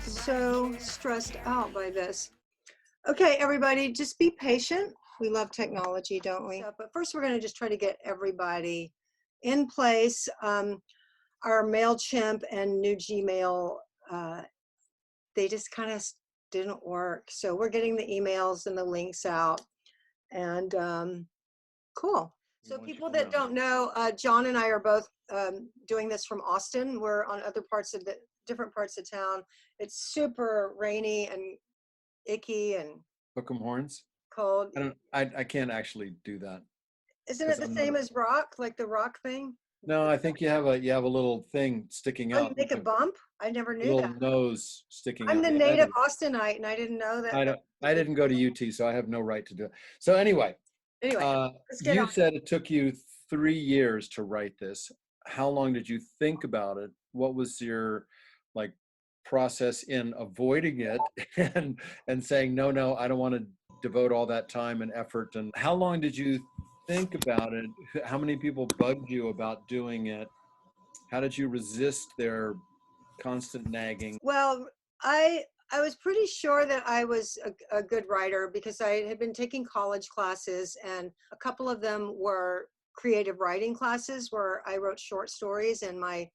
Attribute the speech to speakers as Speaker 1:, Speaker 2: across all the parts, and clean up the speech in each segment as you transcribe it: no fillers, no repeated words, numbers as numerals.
Speaker 1: so stressed out by this. Okay, everybody, just be patient. We love technology, don't we? But first, we're going to just try to get everybody in place. Our MailChimp and new Gmail, they just kind of didn't work. So we're getting the emails and the links out. And cool. So people that don't know, John and I are both doing this from Austin. We're on other parts of the different parts of town. It's super rainy and icky and
Speaker 2: Hook 'em horns.
Speaker 1: cold.
Speaker 2: I can't actually do that.
Speaker 1: Isn't it the same as rock, like the rock thing?
Speaker 2: No, I think you have a little thing sticking out.
Speaker 1: Oh, you make a bump? I never knew
Speaker 2: little
Speaker 1: that.
Speaker 2: nose sticking out.
Speaker 1: I'm the native Austinite, and I didn't know that.
Speaker 2: I didn't go to UT, so I have no right to do it. So anyway,
Speaker 1: let's get
Speaker 2: you
Speaker 1: on.
Speaker 2: said it took you 3 years to write this. How long did you think about it? What was your like process in avoiding it and saying no, I don't want to devote all that time and effort? And how long did you think about it? How many people bugged you about doing it? How did you resist their constant nagging?
Speaker 1: Well, I was pretty sure that I was a good writer because I had been taking college classes, and a couple of them were creative writing classes where I wrote short stories, and my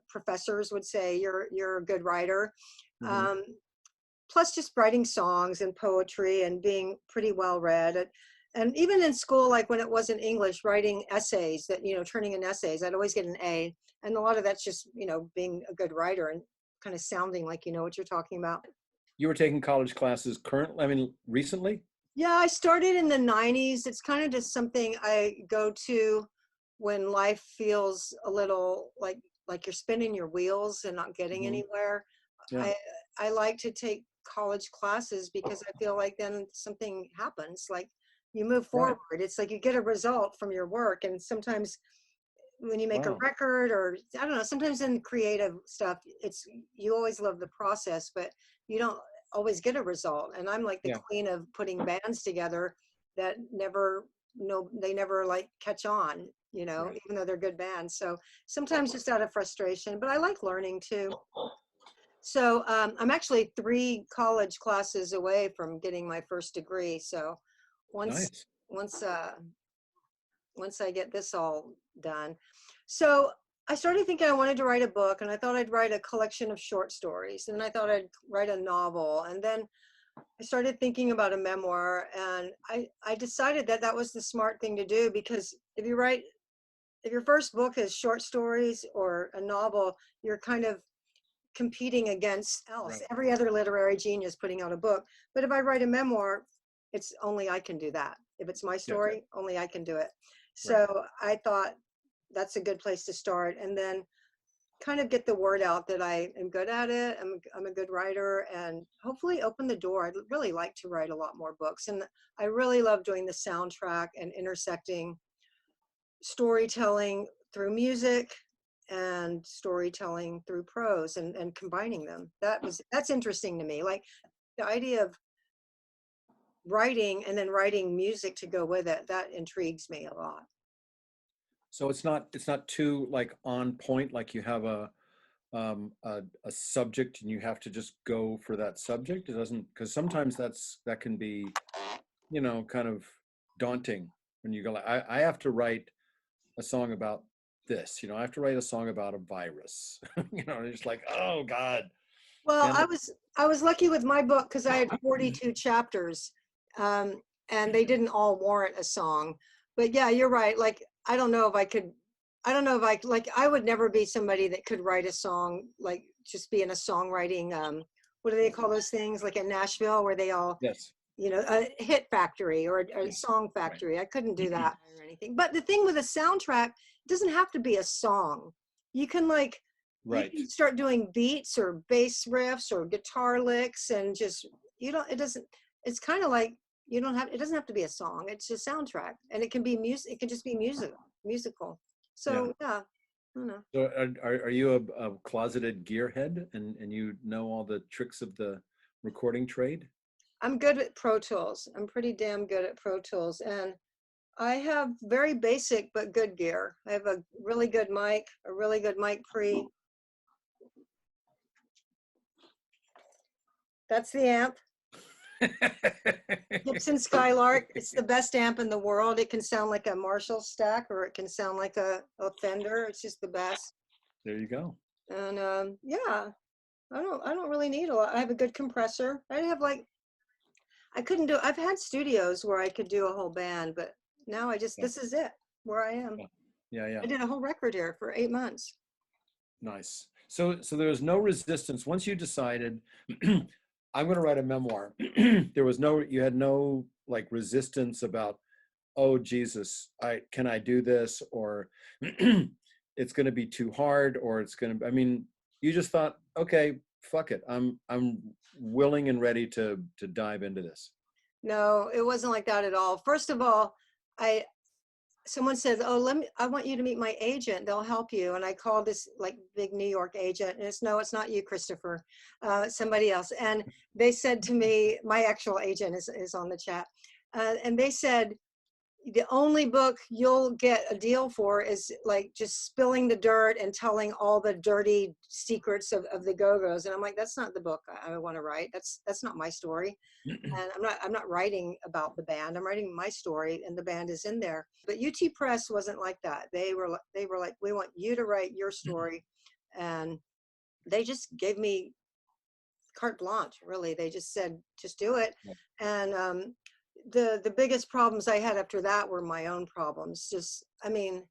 Speaker 1: professors would say you're a good writer.
Speaker 2: Mm-hmm.
Speaker 1: Plus just writing songs and poetry and being pretty well read. And even in school, like when it wasn't English, writing essays that, turning in essays, I'd always get an A. And a lot of that's just, being a good writer and kind of sounding like you know what you're talking about.
Speaker 2: You were taking college classes recently?
Speaker 1: Yeah, I started in the 90s. It's kind of just something I go to when life feels a little like you're spinning your wheels and not getting
Speaker 2: Mm-hmm.
Speaker 1: anywhere.
Speaker 2: Yeah.
Speaker 1: I like to take college classes because I feel like then something happens, like you move forward. Right. It's like you get a result from your work. And sometimes when you make a record, or I don't know, sometimes in creative stuff, you always love the process, but you don't always get a result. And I'm like the queen of putting bands together that they never like catch on, even though they're good bands. So sometimes just out of frustration, but I like learning too. So I'm actually 3 college classes away from getting my first degree. So once I get this all done. So I started thinking I wanted to write a book, and I thought I'd write a collection of short stories, and I thought I'd write a novel. And then I started thinking about a memoir, and I decided that was the smart thing to do, because if your first book is short stories or a novel, you're kind of competing against else. Right. Every other literary genius putting out a book. But if I write a memoir, it's only I can do that. If it's my story, only I can do it. So I thought that's a good place to start, and then kind of get the word out that I am good at it. I'm a good writer, and hopefully open the door. I'd really like to write a lot more books. And I really love doing the soundtrack and intersecting storytelling through music and storytelling through prose, and combining them. That's interesting to me. Like the idea of writing and then writing music to go with it, that intrigues me a lot.
Speaker 2: So it's not too like on point, like you have a subject and you have to just go for that subject. It doesn't, because sometimes that can be, kind of daunting when you go like, I have to write a song about this, I have to write a song about a virus. It's like, oh God.
Speaker 1: Well, I was lucky with my book because I had 42 chapters, and they didn't all warrant a song. But yeah, you're right. Like, I don't know if I would never be somebody that could write a song, like just be in a songwriting, what do they call those things? Like in Nashville where they all, a hit factory or a song factory. Right. I couldn't do that or anything. But the thing with a soundtrack, it doesn't have to be a song. You can you can start doing beats or bass riffs or guitar licks, and just, it's kind of like, it doesn't have to be a song. It's a soundtrack, and it can be music. It can just be musical. So yeah, I don't know.
Speaker 2: So are you a closeted gearhead, and you know all the tricks of the recording trade?
Speaker 1: I'm good at Pro Tools. I'm pretty damn good at Pro Tools, and I have very basic but good gear. I have a really good mic pre. That's the amp. Gibson Skylark. It's the best amp in the world. It can sound like a Marshall stack, or it can sound like a Fender. It's just the best.
Speaker 2: There you go.
Speaker 1: And yeah, I don't really need a lot. I have a good compressor. I have like I couldn't do. I've had studios where I could do a whole band, but now
Speaker 2: Yeah.
Speaker 1: this is it where I am.
Speaker 2: Yeah, yeah.
Speaker 1: I did a whole record here for 8 months.
Speaker 2: Nice. So there was no resistance once you decided I'm going to write a memoir. There was no, you had no like resistance about, oh Jesus, can I do this, or it's going to be too hard, or it's going to. I mean, you just thought, okay, fuck it. I'm willing and ready to dive into this.
Speaker 1: No, it wasn't like that at all. First of all, I someone says, "Oh, I want you to meet my agent. They'll help you." And I called this like big New York agent, and it's no, it's not you, Christopher, somebody else. And they said to me, my actual agent is on the chat, and they said, the only book you'll get a deal for is like just spilling the dirt and telling all the dirty secrets of the Go-Go's. And I'm like, that's not the book I want to write. That's not my story. And I'm not writing about the band. I'm writing my story, and the band is in there. But UT Press wasn't like that. They were like, we want you to write your story. And they just gave me carte blanche, really. They just said, just do it. And the biggest problems I had after that were my own problems. Just, I mean,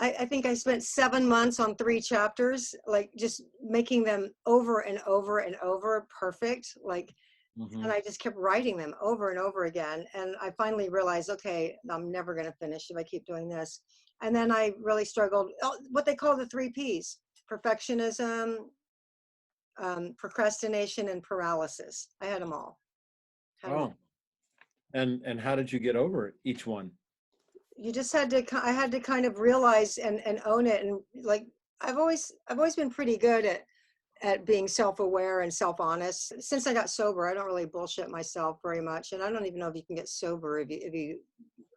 Speaker 1: I think I spent 7 months on 3 chapters, like just making them over and over and over perfect. Like, and I just kept writing them over and over again. And I finally realized, okay, I'm never going to finish if I keep doing this. And then I really struggled, what they call the 3 Ps: perfectionism, procrastination, and paralysis. I had them all.
Speaker 2: Oh, and how did you get over each one?
Speaker 1: You just had to, I had to kind of realize and own it. And like, I've always been pretty good at being self-aware and self-honest. Since I got sober, I don't really bullshit myself very much. And I don't even know if you can get sober if you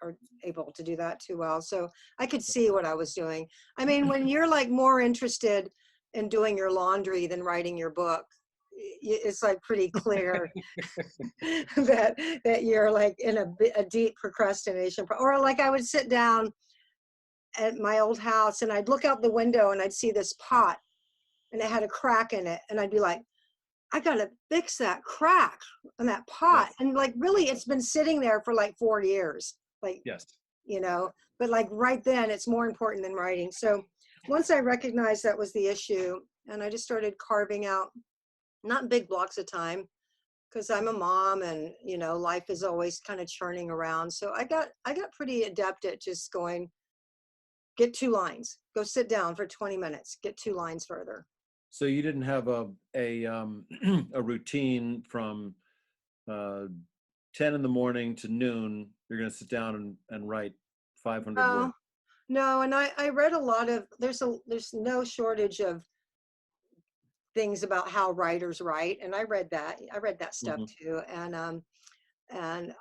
Speaker 1: are able to do that too well. So I could see what I was doing. I mean, when you're like more interested in doing your laundry than writing your book, it's like pretty clear that you're like in a deep procrastination. Or like I would sit down at my old house and I'd look out the window and I'd see this pot and it had a crack in it, and I'd be like, I gotta fix that crack in that pot.
Speaker 2: Yes.
Speaker 1: And like, really, it's been sitting there for like 4 years, like,
Speaker 2: Yes.
Speaker 1: you know, but like right then it's more important than writing. So once I recognized that was the issue, and I just started carving out, not big blocks of time, because I'm a mom and, you know, life is always kind of churning around. So I got pretty adept at just going, get 2 lines, go sit down for 20 minutes, get 2 lines further.
Speaker 2: So you didn't have a a routine from 10 in the morning to noon. You're going to sit down and write 500 words.
Speaker 1: No, and I read a lot of, there's no shortage of things about how writers write, and I read that stuff too. And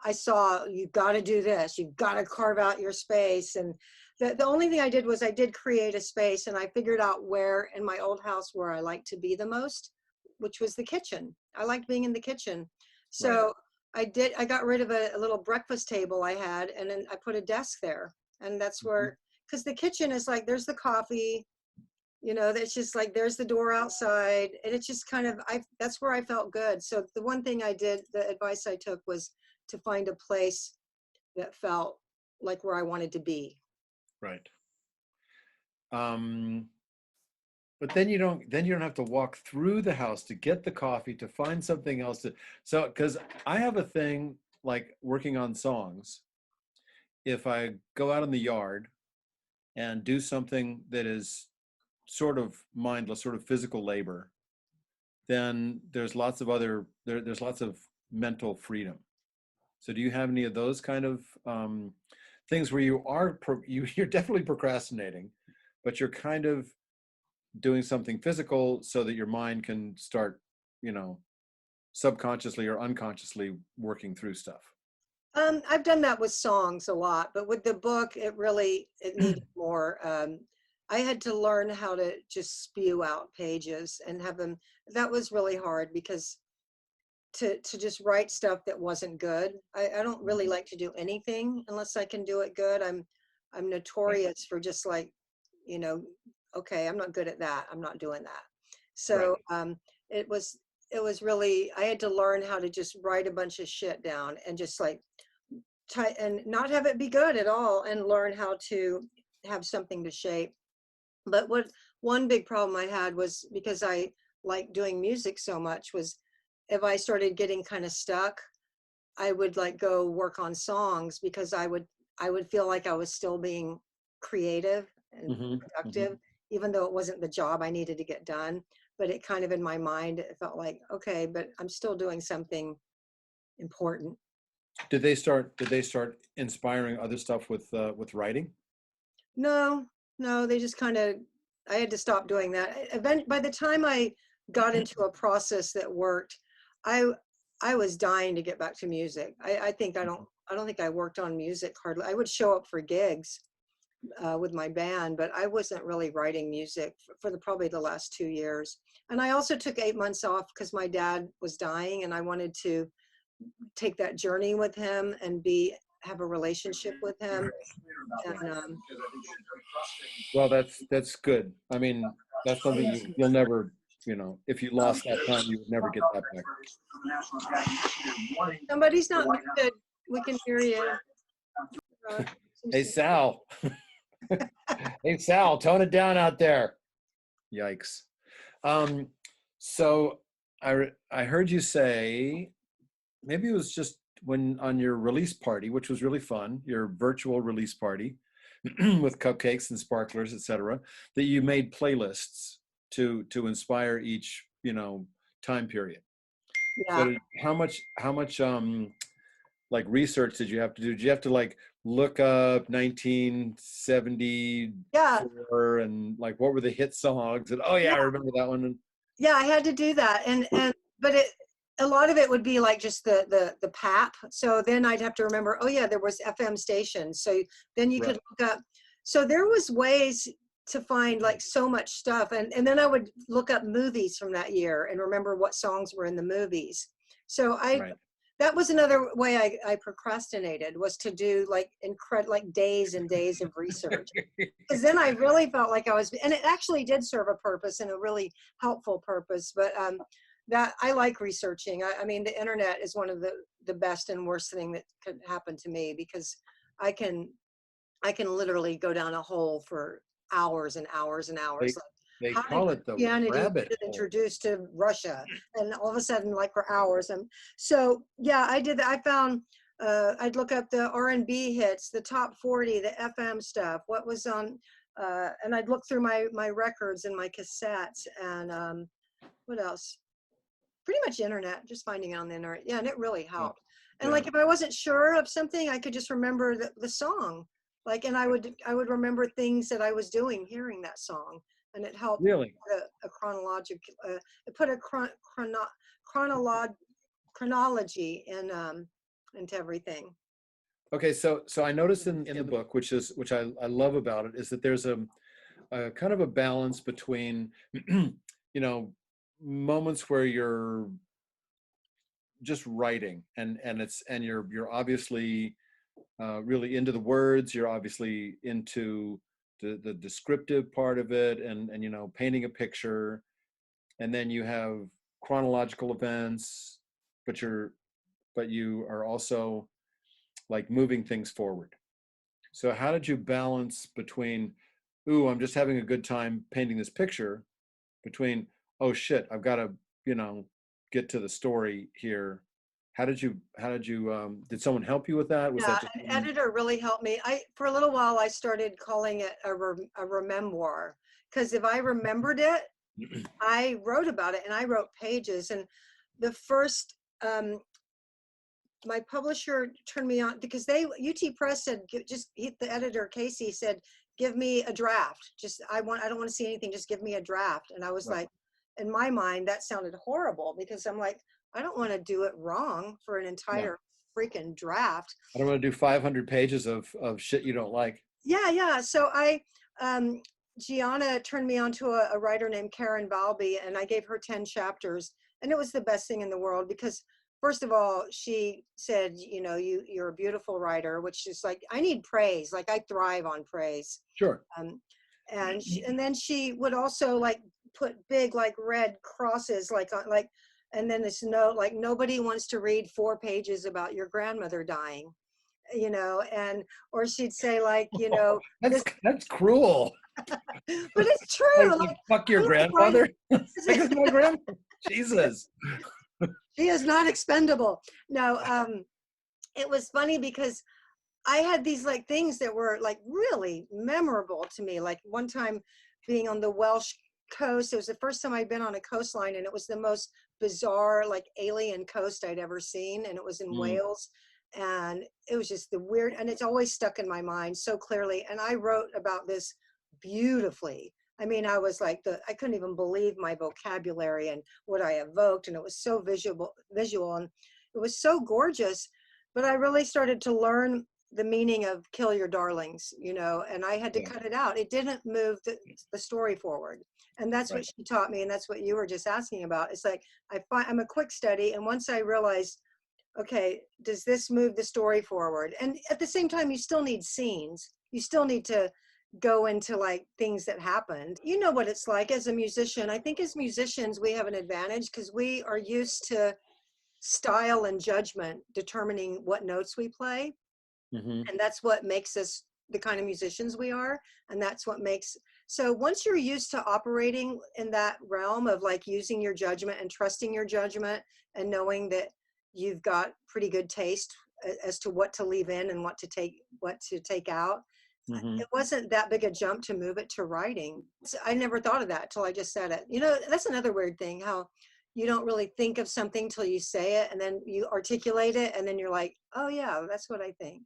Speaker 1: I saw, you got to do this, you've got to carve out your space. And the only thing I did was I did create a space, and I figured out where in my old house where I like to be the most, which was the kitchen. I liked being in the kitchen. So right. I got rid of a little breakfast table I had, and then I put a desk there. And that's where, because the kitchen is like, there's the coffee, you know, that's just like, there's the door outside. And it's just kind of, that's where I felt good. So the one thing I did, the advice I took was to find a place that felt like where I wanted to be.
Speaker 2: Right. But then you don't have to walk through the house to get the coffee, to find something else to, so, because I have a thing like working on songs. If I go out in the yard and do something that is sort of mindless, sort of physical labor, then there's lots of other, there's lots of mental freedom. So do you have any of those kind of things where you're definitely procrastinating, but you're kind of doing something physical so that your mind can start, you know, subconsciously or unconsciously working through stuff?
Speaker 1: I've done that with songs a lot, but with the book, it needed more. I had to learn how to just spew out pages and have them. That was really hard because to just write stuff that wasn't good. I don't really like to do anything unless I can do it good. I'm notorious for just like, you know, okay, I'm not good at that. I'm not doing that.
Speaker 2: Right.
Speaker 1: So it was it was really, I had to learn how to just write a bunch of shit down and just like and not have it be good at all, and learn how to have something to shape. But what one big problem I had was, because I like doing music so much, was if I started getting kind of stuck, I would like go work on songs, because I would feel like I was still being creative and
Speaker 2: Hmm. Hmm.
Speaker 1: productive, even though it wasn't the job I needed to get done. But it kind of, in my mind, it felt like, okay, but I'm still doing something important.
Speaker 2: Did they start inspiring other stuff with writing?
Speaker 1: No, no, they just kind of, I had to stop doing that. By the time I got into a process that worked, I I was dying to get back to music. I think I don't think I worked on music hardly. I would show up for gigs with my band, but I wasn't really writing music for probably the last 2 years. And I also took 8 months off because my dad was dying, and I wanted to take that journey with him and be have a relationship with him. And
Speaker 2: Well, that's good. I mean, that's something you'll never, if you lost that time, you would never get that back.
Speaker 1: somebody's not muted. We can hear you. Uh,
Speaker 2: Hey, Sal. Hey, Sal, tone it down out there. Yikes. Um, so I heard you say, maybe it was just when on your release party, which was really fun, your virtual release party with cupcakes and sparklers, etc., that you made playlists to inspire each, time period. So
Speaker 1: yeah,
Speaker 2: how much like research did you have to do? Did you have to like look up
Speaker 1: yeah,
Speaker 2: 1974 and like what were the hit songs? And oh yeah, I
Speaker 1: yeah,
Speaker 2: remember that one. And
Speaker 1: yeah. I had to do that, and but it a lot of it would be like just the PAP. So then I'd have to remember. Oh yeah, there was FM stations. So then you could
Speaker 2: right,
Speaker 1: look up. So there was ways to find like so much stuff, and then I would look up movies from that year and remember what songs were in the movies. So I
Speaker 2: right.
Speaker 1: that was another way I procrastinated, was to do like like days and days of research, because then I really felt like I was, and it actually did serve a purpose and a really helpful purpose. But that I like researching. I mean, the internet is one of the best and worst thing that could happen to me, because I can I can literally go down a hole for hours and hours and hours.
Speaker 2: They
Speaker 1: Like,
Speaker 2: they
Speaker 1: how did
Speaker 2: call it the
Speaker 1: Christianity
Speaker 2: rabbit
Speaker 1: get
Speaker 2: hole.
Speaker 1: introduced to Russia? And all of a sudden, like for hours. And so, yeah, I did that. I found, I'd look up the R&B hits, the top 40, the FM stuff, what was on, and I'd look through my records and my cassettes, and what else? Pretty much internet, just finding it on the internet. Yeah, and it really
Speaker 2: Yeah,
Speaker 1: helped. And
Speaker 2: yeah.
Speaker 1: like if I wasn't sure of something, I could just remember the song. Like, and I would remember things that I was doing hearing that song, and it helped
Speaker 2: Really?
Speaker 1: put a chronological it put a chronolog chronology in into everything.
Speaker 2: Okay, so I noticed in the book, which I love about it, is that there's a kind of a balance between, you know, moments where you're just writing and you're obviously really into the words, you're obviously into the descriptive part of it, and painting a picture, and then you have chronological events, but you are also like moving things forward. So how did you balance between, ooh, I'm just having a good time painting this picture, between, oh shit, I've got to, you know, get to the story here. Did someone help you with that? Was
Speaker 1: Yeah,
Speaker 2: that just
Speaker 1: an editor really helped me. I For a little while I started calling it a memoir, because if I remembered it, I wrote about it, and I wrote pages. And the first, um, my publisher turned me on, because UT Press said, the editor Casey said, give me a draft. I don't want to see anything. Just give me a draft. And I was
Speaker 2: right.
Speaker 1: like, in my mind, that sounded horrible, because I'm like, I don't want to do it wrong for an
Speaker 2: Yeah.
Speaker 1: entire freaking draft.
Speaker 2: I don't want to do 500 pages of shit you don't like.
Speaker 1: Yeah, yeah. So um, Gianna turned me on to a writer named Karen Balby, and I gave her 10 chapters. And it was the best thing in the world because, first of all, she said, you're a beautiful writer, which is like, I need praise. Like, I thrive on praise.
Speaker 2: Sure.
Speaker 1: And then she would also like put big like red crosses and then this note like, nobody wants to read 4 pages about your grandmother dying, and or she'd say like, this,
Speaker 2: That's cruel.
Speaker 1: but it's true.
Speaker 2: Like,
Speaker 1: Like,
Speaker 2: fuck your
Speaker 1: I'm like
Speaker 2: grandfather.
Speaker 1: writing,
Speaker 2: Because my grandfather. Jesus.
Speaker 1: she is not expendable. No, it was funny because I had these like things that were like really memorable to me. Like one time being on the Welsh coast, it was the first time I'd been on a coastline, and it was the most bizarre, like alien coast I'd ever seen. And it was in
Speaker 2: Mm.
Speaker 1: Wales. And it was just the weird, and it's always stuck in my mind so clearly. And I wrote about this beautifully. I mean, I was like I couldn't even believe my vocabulary and what I evoked. And it was so visual, and it was so gorgeous. But I really started to learn the meaning of kill your darlings, and I had to
Speaker 2: Yeah.
Speaker 1: cut it out. It didn't move the story forward. And that's
Speaker 2: Right.
Speaker 1: what she taught me. And that's what you were just asking about. It's like, I'm a quick study. And once I realized, okay, does this move the story forward? And at the same time, you still need scenes. You still need to go into like things that happened. You know what it's like as a musician. I think as musicians, we have an advantage because we are used to style and judgment determining what notes we play.
Speaker 2: Mm-hmm.
Speaker 1: And that's what makes us the kind of musicians we are. And that's what makes, so once you're used to operating in that realm of like using your judgment and trusting your judgment and knowing that you've got pretty good taste as to what to leave in and what to take out,
Speaker 2: Mm-hmm.
Speaker 1: it wasn't that big a jump to move it to writing. So I never thought of that till I just said it. That's another weird thing, how you don't really think of something till you say it, and then you articulate it, and then you're like, oh yeah, that's what I think.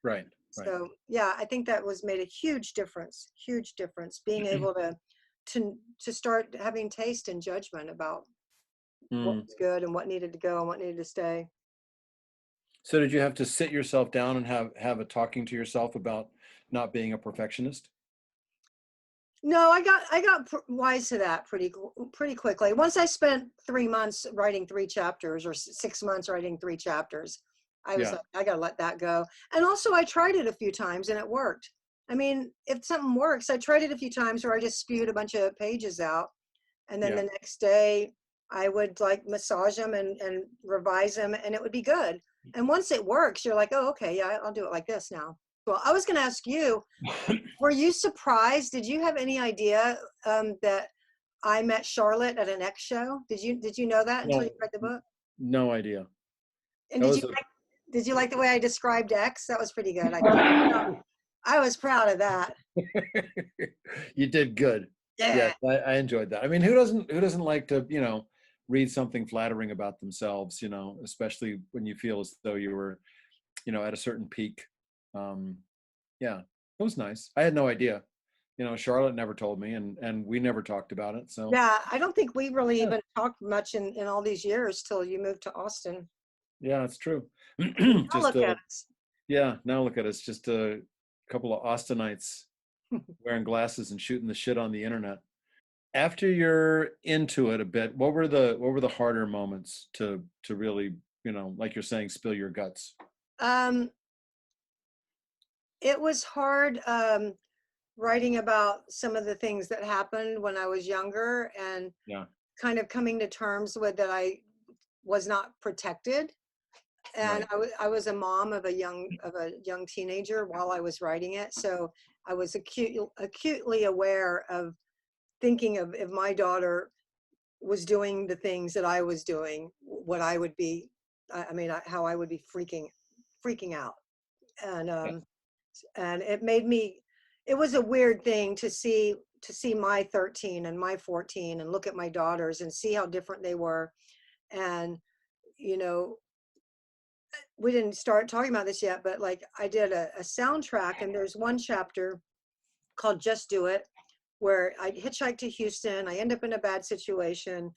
Speaker 2: Right. Right.
Speaker 1: So yeah, I think that made a huge difference, being able to start having taste and judgment about what
Speaker 2: Mm.
Speaker 1: was good and what needed to go and what needed to stay.
Speaker 2: So did you have to sit yourself down and have a talking to yourself about not being a perfectionist?
Speaker 1: No, I got wise to that pretty quickly. Once I spent 3 months writing 3 chapters, or 6 months writing 3 chapters, I was
Speaker 2: Yeah.
Speaker 1: like, I gotta let that go. And also, I tried it a few times and it worked. I mean, if something works, I tried it a few times where I just spewed a bunch of pages out, and then
Speaker 2: Yeah.
Speaker 1: the next day I would like massage them and revise them, and it would be good. And once it works, you're like, oh, okay, yeah, I'll do it like this now. Well, I was going to ask you, were you surprised? Did you have any idea that I met Charlotte at an X show? Did you know that until you
Speaker 2: No,
Speaker 1: read the book?
Speaker 2: no idea.
Speaker 1: And
Speaker 2: That
Speaker 1: did
Speaker 2: was
Speaker 1: you
Speaker 2: a
Speaker 1: did you like the way I described X? That was pretty good. I was proud of that.
Speaker 2: You did good.
Speaker 1: Yeah.
Speaker 2: Yes, I enjoyed that. I mean, who doesn't like to, read something flattering about themselves, especially when you feel as though you were, at a certain peak. Um, yeah, it was nice. I had no idea. Charlotte never told me, and we never talked about it. So
Speaker 1: Yeah, I don't think we really
Speaker 2: yeah,
Speaker 1: even talked much in all these years till you moved to Austin.
Speaker 2: yeah, it's true.
Speaker 1: Now
Speaker 2: Just
Speaker 1: look at us.
Speaker 2: yeah, now look at us, just a couple of Austinites wearing glasses and shooting the shit on the internet. After you're into it a bit, what were the harder moments to really, like you're saying, spill your guts?
Speaker 1: Um, it was hard writing about some of the things that happened when I was younger, and
Speaker 2: Yeah,
Speaker 1: kind of coming to terms with that I was not protected. And
Speaker 2: right.
Speaker 1: I was a mom of a young teenager while I was writing it, so I was acutely aware of thinking of, if my daughter was doing the things that I was doing, what I would be, how I would be freaking out. And
Speaker 2: Yeah.
Speaker 1: it was a weird thing to see my 13 and my 14 and look at my daughters and see how different they were. And you know we didn't start talking about this yet, but like I did a soundtrack, and there's one chapter called Just Do It, where I hitchhiked to Houston. I end up in a bad situation.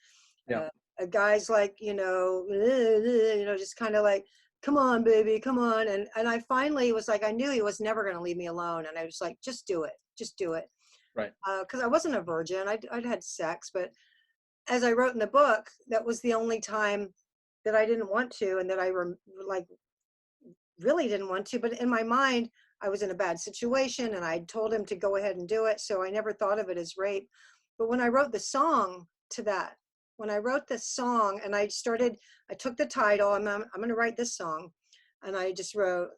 Speaker 2: Yeah.
Speaker 1: A guy's like, just kind of like, come on, baby, come on. And I finally was like, I knew he was never going to leave me alone. And I was like, just do it. Just do it.
Speaker 2: Right.
Speaker 1: because I wasn't a virgin. I'd had sex, but as I wrote in the book, that was the only time that I didn't want to, and that like really didn't want to. But in my mind, I was in a bad situation, and I told him to go ahead and do it. So I never thought of it as rape. But when I wrote the song to that, when I wrote this song, and I took the title. I'm going to write this song, and I just wrote,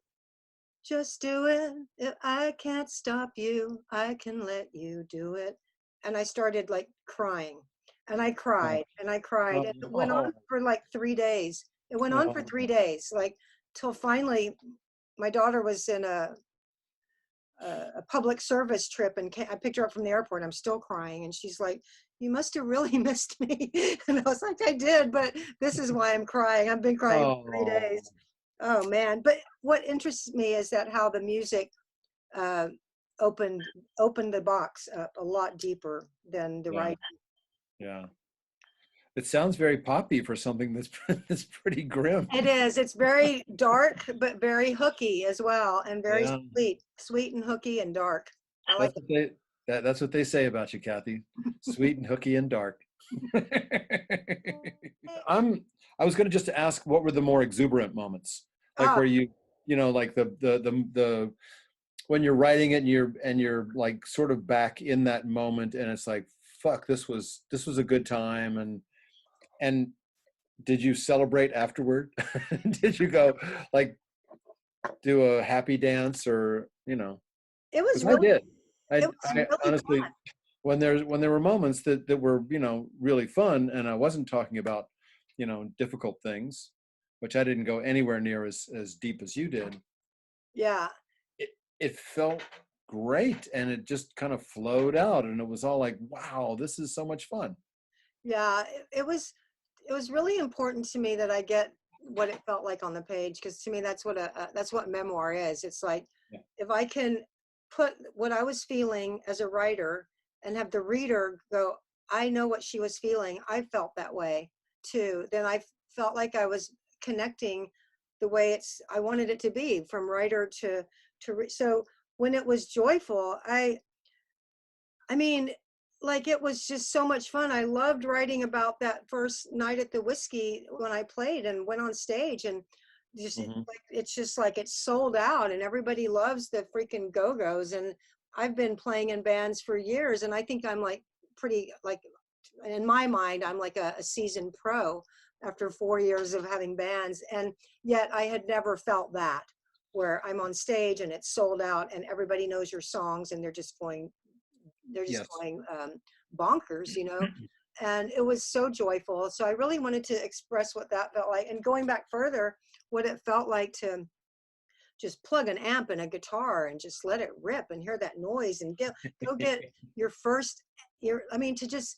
Speaker 1: "Just do it. If I can't stop you, I can let you do it." And I started like crying, and I
Speaker 2: Oh,
Speaker 1: cried and I cried. And it went on
Speaker 2: oh,
Speaker 1: for like 3 days. It went on for
Speaker 2: oh,
Speaker 1: 3 days, like till finally my daughter was in a public service trip, and I picked her up from the airport. I'm still crying. And she's like, "You must have really missed me." And I was like, "I did, but this is why I'm crying. I've been crying for 3 days."
Speaker 2: oh.
Speaker 1: Oh man. But what interests me is that how the music uh, opened opened the box up a lot deeper than the
Speaker 2: Yeah,
Speaker 1: writing.
Speaker 2: yeah. It sounds very poppy for something that's that's pretty grim.
Speaker 1: It is. It's very dark, but very hooky as well, and very
Speaker 2: Yeah,
Speaker 1: sweet and hooky and dark. I like
Speaker 2: that's what they that's what they say about you, Kathy. Sweet and hooky and dark.
Speaker 1: it.
Speaker 2: I'm I was going to just ask what were the more exuberant moments? Like
Speaker 1: Oh,
Speaker 2: where you know like the when you're writing it and you're like sort of back in that moment and it's like fuck this was a good time and did you celebrate afterward? Did you go like do a happy dance or you know?
Speaker 1: it was
Speaker 2: Because I
Speaker 1: really
Speaker 2: did.
Speaker 1: it was
Speaker 2: I
Speaker 1: really
Speaker 2: honestly,
Speaker 1: fun.
Speaker 2: when there were moments that were you know really fun, and I wasn't talking about you know difficult things, which I didn't go anywhere near as deep as you did.
Speaker 1: Yeah.
Speaker 2: It it felt great, and it just kind of flowed out, and it was all like, wow, this is so much fun.
Speaker 1: Yeah, it was really important to me that I get what it felt like on the page, because to me that's what memoir is. It's like
Speaker 2: Yeah.
Speaker 1: if I can put what I was feeling as a writer and have the reader go, "I know what she was feeling. I felt that way too." Then I felt like I was connecting the way I wanted it to be, from writer so when it was joyful, I mean, like it was just so much fun. I loved writing about that first night at the whiskey when I played and went on stage, and just
Speaker 2: Hmm.
Speaker 1: like it's just like it's sold out and everybody loves the freaking Go-Go's. And I've been playing in bands for years, and I think I'm like pretty like in my mind I'm like a seasoned pro after 4 years of having bands, and yet I had never felt that where I'm on stage and it's sold out and everybody knows your songs and they're just
Speaker 2: Yes.
Speaker 1: going bonkers, and it was so joyful. So I really wanted to express what that felt like. And going back further, what it felt like to just plug an amp and a guitar and just let it rip and hear that noise and go get your first, I mean, to just,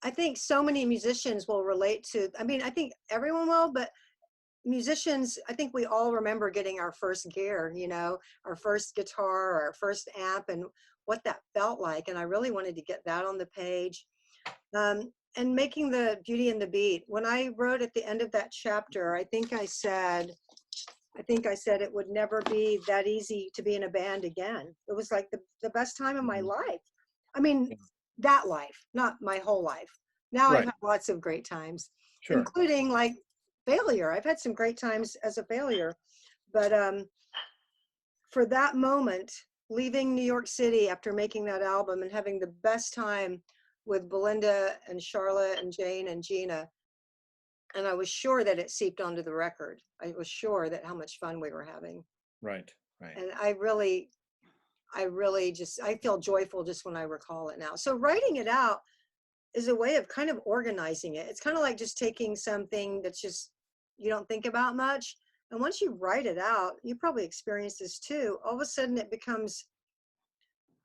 Speaker 1: I think so many musicians will relate to, I mean, I think everyone will, but musicians, I think we all remember getting our first gear, our first guitar or our first amp, and what that felt like. And I really wanted to get that on the page. And making the Beauty and the Beat. When I wrote at the end of that chapter, I think I said it would never be that easy to be in a band again. It was like the best time of my
Speaker 2: Mhm.
Speaker 1: life. I mean,
Speaker 2: Yeah.
Speaker 1: that life, not my whole life. Now I've
Speaker 2: Right.
Speaker 1: had lots of great times,
Speaker 2: Sure.
Speaker 1: including like failure. I've had some great times as a failure. But for that moment, leaving New York City after making that album and having the best time with Belinda and Charlotte and Jane and Gina, and I was sure that it seeped onto the record. I was sure that how much fun we were having.
Speaker 2: Right. Right.
Speaker 1: And I really just, I feel joyful just when I recall it now. So writing it out is a way of kind of organizing it. It's kind of like just taking something that's just, you don't think about much. And once you write it out, you probably experience this too. All of a sudden it becomes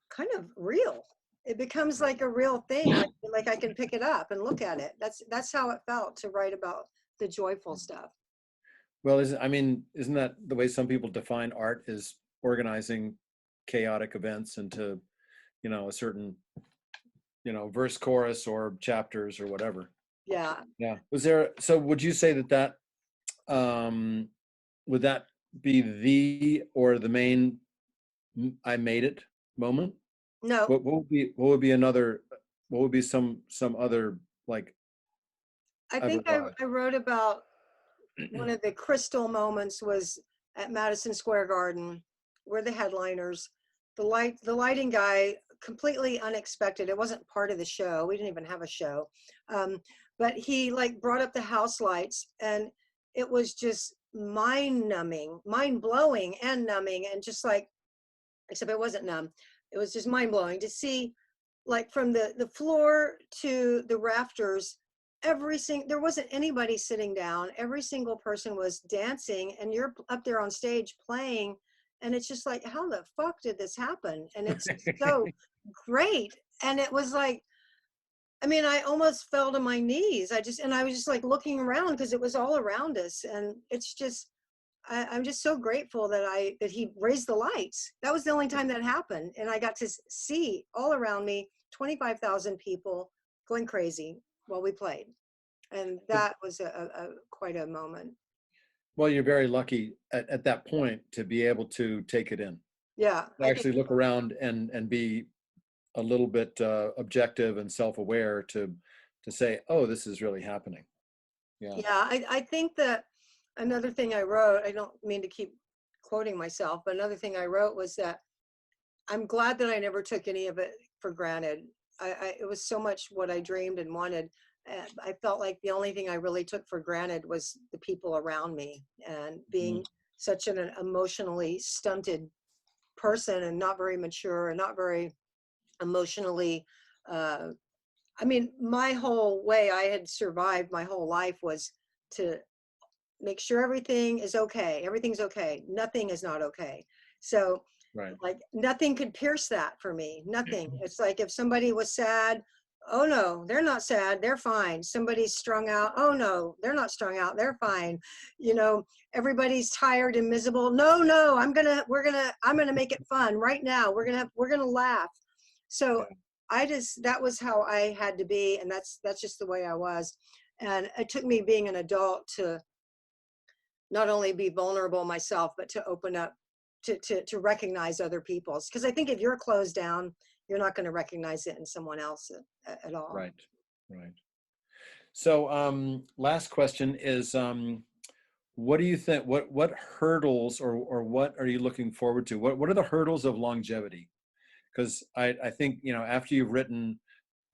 Speaker 1: kind of real. It becomes like a real thing. Like I can pick it up and look at it. That's how it felt to write about the joyful stuff.
Speaker 2: Well, I mean, isn't that the way some people define art is organizing chaotic events into, you know, a certain, you know, verse, chorus, or chapters or whatever.
Speaker 1: Yeah.
Speaker 2: Yeah. Was there, so would you say um, would that be the or the main I made it moment?
Speaker 1: No,
Speaker 2: What would be some other, like,
Speaker 1: I
Speaker 2: I
Speaker 1: think
Speaker 2: forgot.
Speaker 1: I wrote about one of the crystal moments was at Madison Square Garden. We're the headliners. The lighting guy, completely unexpected. It wasn't part of the show. We didn't even have a show. Um, but he like brought up the house lights, and it was just mind numbing, mind blowing and numbing, and just like, except it wasn't numb. It was just mind blowing to see, like from the floor to the rafters, there wasn't anybody sitting down. Every single person was dancing, and you're up there on stage playing, and it's just like, how the fuck did this happen? And it's so great. And it was like, I mean, I almost fell to my knees. I was just like looking around because it was all around us, and it's just, I'm just so grateful that he raised the lights. That was the only time that happened, and I got to see all around me 25,000 people going crazy while we played, and that was a quite a moment.
Speaker 2: Well, you're very lucky at that point to be able to take it in,
Speaker 1: Yeah,
Speaker 2: to
Speaker 1: I think.
Speaker 2: actually look around and be a little bit objective and self-aware to say, oh, this is really happening. Yeah.
Speaker 1: Yeah, I think that another thing I wrote. I don't mean to keep quoting myself, but another thing I wrote was that I'm glad that I never took any of it for granted. It was so much what I dreamed and wanted. I felt like the only thing I really took for granted was the people around me, and
Speaker 2: Mhm.
Speaker 1: being such an emotionally stunted person and not very mature and not very emotionally. Uh, I mean, my whole way I had survived my whole life was to make sure everything is okay. Everything's okay. Nothing is not okay. So
Speaker 2: Right.
Speaker 1: like nothing could pierce that for me. Nothing. It's like if somebody was sad, oh no, they're not sad, they're fine. Somebody's strung out, oh no, they're not strung out, they're fine. You know, everybody's tired and miserable. No, no, I'm gonna make it fun right now. We're gonna laugh. So
Speaker 2: Yeah.
Speaker 1: that was how I had to be, and that's just the way I was. And it took me being an adult to not only be vulnerable myself, but to open up to recognize other people's. Because I think if you're closed down, you're not going to recognize it in someone else at all.
Speaker 2: Right. Right. So, last question is, what do you think? What hurdles or what are you looking forward to? What are the hurdles of longevity? Because I think, after you've written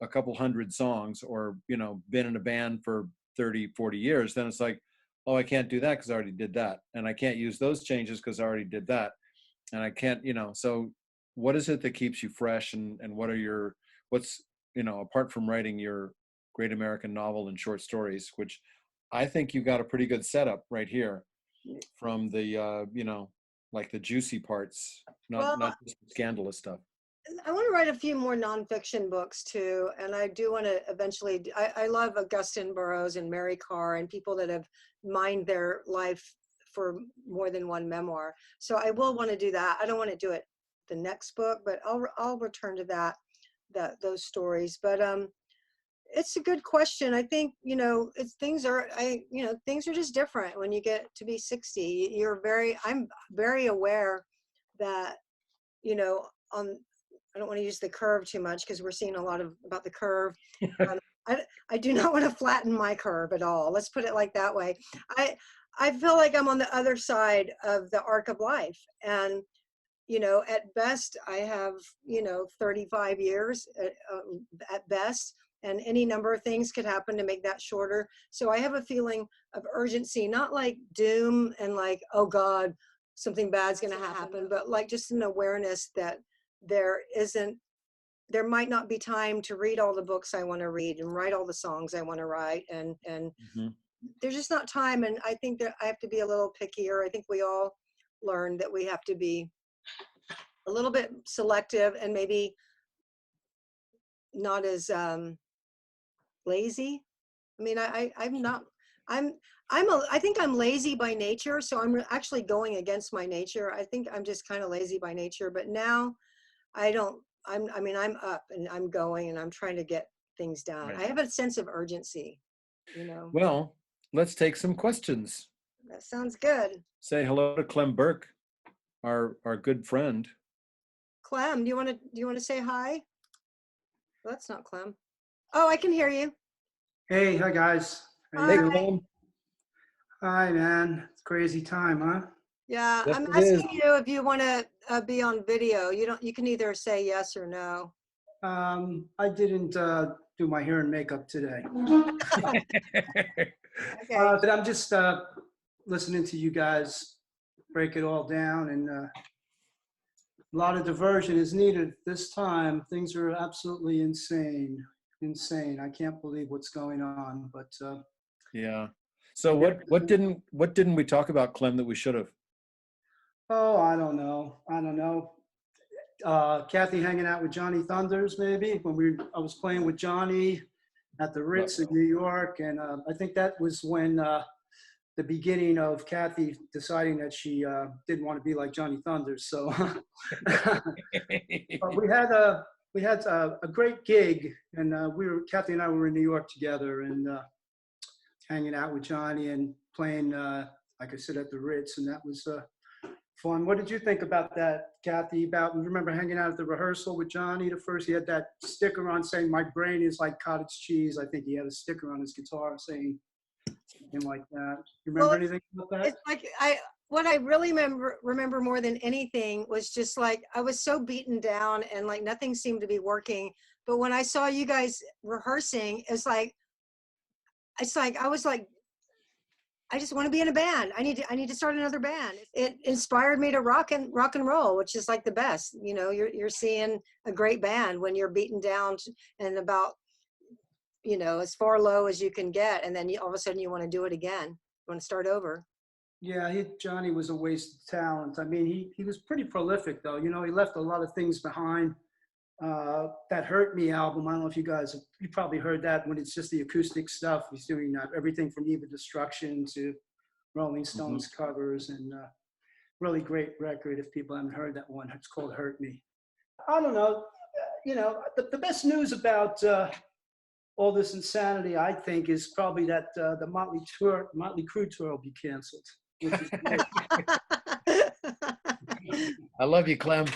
Speaker 2: a couple hundred songs, or been in a band for 30, 40 years, then it's like, oh, I can't do that because I already did that, and I can't use those changes because I already did that, and I can't, so what is it that keeps you fresh, and what's, apart from writing your great American novel and short stories, which I think you got a pretty good setup right here, from the like the juicy parts, not
Speaker 1: Well,
Speaker 2: not just the scandalous stuff.
Speaker 1: I want to write a few more nonfiction books too, and I do want to eventually. I love Augustine Burroughs and Mary Carr and people that have mined their life for more than one memoir. So I will want to do that. I don't want to do it the next book, but I'll return to those stories. But it's a good question. I think, things are just different when you get to be 60. I'm very aware that, you know, on I don't want to use the curve too much because we're seeing a lot about the curve. Um, I do not want to flatten my curve at all. Let's put it like that way. I I feel like I'm on the other side of the arc of life, and at best I have 35 years at best, and any number of things could happen to make that shorter. So I have a feeling of urgency, not like doom and like, oh God, something bad's going to happen, but like just an awareness that there isn't there might not be time to read all the books I want to read and write all the songs I want to write, and
Speaker 2: Mhm.
Speaker 1: there's just not time. And I think that I have to be a little pickier. I think we all learn that we have to be a little bit selective and maybe not as lazy. I mean, I'm not. I'm I think I'm lazy by nature, so actually going against my nature. I think I'm just kind of lazy by nature. But now I don't. I mean, I'm up and I'm going and I'm trying to get things done.
Speaker 2: Right.
Speaker 1: I have a sense of urgency.
Speaker 2: Well, let's take some questions.
Speaker 1: That sounds good.
Speaker 2: Say hello to Clem Burke, our good friend.
Speaker 1: Clem, do you want to say hi? Well, that's not Clem. Oh, I can hear you.
Speaker 3: Hey, hi guys. How you
Speaker 2: Hey,
Speaker 1: Hi.
Speaker 3: doing?
Speaker 2: Clem.
Speaker 3: Hi, man. It's crazy time, huh?
Speaker 1: Yeah,
Speaker 2: Yes,
Speaker 1: I'm
Speaker 2: it is.
Speaker 1: asking you if you want to be on video. You can either say yes or no.
Speaker 3: I didn't do my hair and makeup today,
Speaker 1: Okay.
Speaker 3: but I'm just listening to you guys break it all down, and a lot of diversion is needed this time. Things are absolutely insane, insane. I can't believe what's going on, but
Speaker 2: Yeah. So what didn't we talk about, Clem, that we should have?
Speaker 3: oh, I don't know. I don't know. Kathy hanging out with Johnny Thunders, maybe when I was playing with Johnny at the Ritz in New York, and I think that was when the beginning of Kathy deciding that she didn't want to be like Johnny Thunders. So but we had a great gig, and Kathy and I were in New York together and hanging out with Johnny and playing, like I said, at the Ritz, and that was fun. What did you think about that, Kathy? About, remember hanging out at the rehearsal with Johnny the first? He had that sticker on saying, "My brain is like cottage cheese." I think he had a sticker on his guitar saying something like that. You
Speaker 1: Well,
Speaker 3: remember anything about that?
Speaker 1: it's like what I really remember more than anything was just like I was so beaten down and like nothing seemed to be working. But when I saw you guys rehearsing, it's like I was like, I just want to be in a band. I need to start another band. It inspired me to rock and roll, which is like the best. You're seeing a great band when you're beaten down and about, as far low as you can get, and then all of a sudden you want to do it again. You want to start over.
Speaker 3: Yeah, Johnny was a waste of talent. I mean, he was pretty prolific, though. You know, he left a lot of things behind. That Hurt Me album, I don't know if you probably heard that when it's just the acoustic stuff. He's doing everything from Eva Destruction to Rolling Stones covers, and really great record. If people haven't heard that one, it's called Hurt Me. I don't know. The best news about all this insanity, I think, is probably that the Motley Crue tour will be canceled, which is great.
Speaker 2: I love you, Clem.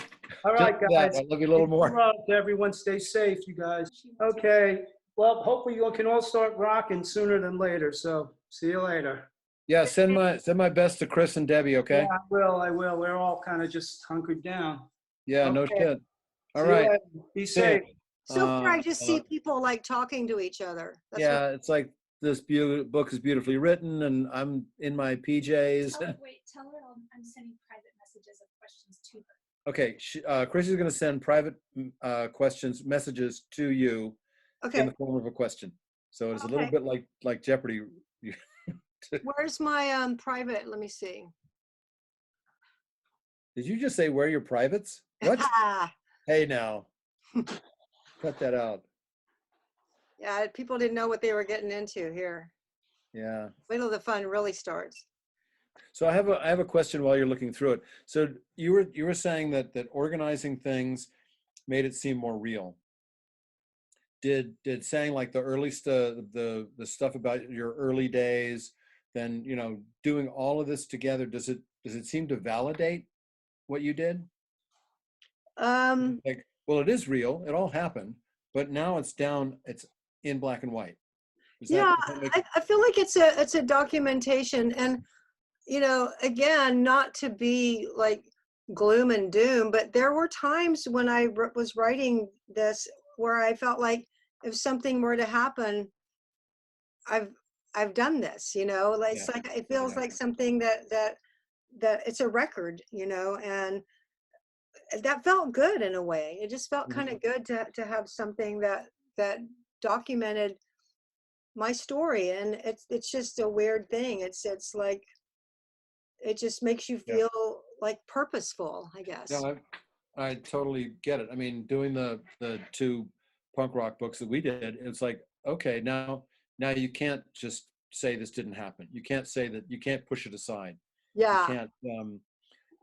Speaker 3: All
Speaker 2: Just
Speaker 3: right,
Speaker 2: that,
Speaker 3: guys.
Speaker 2: I love you a little more.
Speaker 3: Everyone stay safe, you guys. Okay. Well, hopefully you can all start rocking sooner than later. So see you later.
Speaker 2: Yeah, send my best to Chris and Debbie,
Speaker 3: Yeah,
Speaker 2: okay?
Speaker 3: I will. We're all kind of just hunkered down.
Speaker 2: Yeah, no
Speaker 3: Okay.
Speaker 2: shit. All
Speaker 3: See you
Speaker 2: right.
Speaker 3: later. Be safe.
Speaker 1: So far, I
Speaker 2: Uh,
Speaker 1: just
Speaker 2: uh,
Speaker 1: see people like talking to each other. That's
Speaker 2: yeah, it's like this book is beautifully written, and I'm in my PJs.
Speaker 4: Tell her I'm sending private messages of questions to her.
Speaker 2: Okay, Chris is going to send private messages to you
Speaker 1: okay.
Speaker 2: in the form of a question. So it's a little
Speaker 1: Okay.
Speaker 2: bit like Jeopardy.
Speaker 1: Where's my private? Let me see.
Speaker 2: Did you just say where your privates? What? Hey, now. Cut that out.
Speaker 1: Yeah, people didn't know what they were getting into here.
Speaker 2: Yeah.
Speaker 1: Wait till the fun really starts.
Speaker 2: So I have a question while you're looking through it. So you were saying that organizing things made it seem more real. Did saying like the early the stuff about your early days, then doing all of this together, does it seem to validate what you did? Like, well, it is real. It all happened, but now it's in black and white.
Speaker 1: Yeah, I feel like it's a documentation, and again, not to be like gloom and doom, but there were times when I was writing this where I felt like if something were to happen, I've done this. Like it's like it feels like something that it's a record, and that felt good in a way. It just felt kind of good to have something that documented my story, and it's just a weird thing. It's like it just makes you feel like purposeful, I guess.
Speaker 2: No, I totally get it. I mean, doing the two punk rock books that we did, it's like, okay, now you can't just say this didn't happen. You can't say that, you can't push it aside.
Speaker 1: Yeah.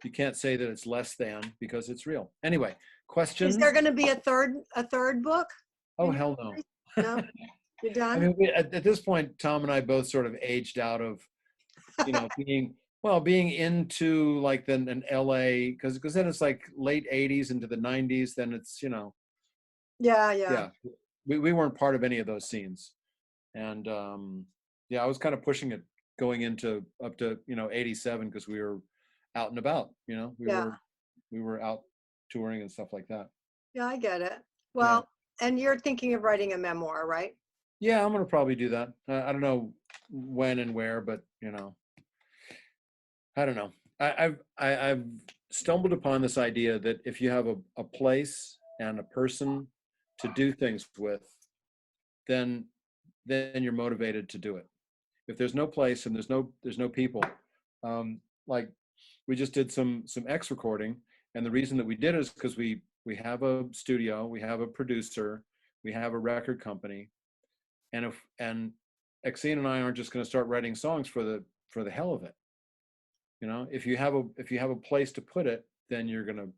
Speaker 2: You can't say that it's less than, because it's real. Anyway, questions?
Speaker 1: Is there going to be a third book?
Speaker 2: Oh, hell no.
Speaker 1: No, you're done.
Speaker 2: I mean, at this point, Tom and I both sort of aged out of, being Well, being into like then an LA, because then it's like late 80s into the 90s, then it's,
Speaker 1: Yeah, yeah,
Speaker 2: yeah, we weren't part of any of those scenes. And yeah, I was kind of pushing it going into up to, 87 because we were out and about,
Speaker 1: yeah,
Speaker 2: we were out touring and stuff like that.
Speaker 1: yeah. I get it.
Speaker 2: Yeah.
Speaker 1: Well, and you're thinking of writing a memoir, right?
Speaker 2: Yeah, I'm gonna probably do that. I don't know when and where, but I don't know. I've stumbled upon this idea that if you have a place and a person to do things with, then you're motivated to do it. If there's no place and there's no people, like we just did some X recording, and the reason that we did it is because we have a studio, we have a producer, we have a record company, and Exene and I aren't just going to start writing songs for the hell of it. If you have a place to put it, then you're going to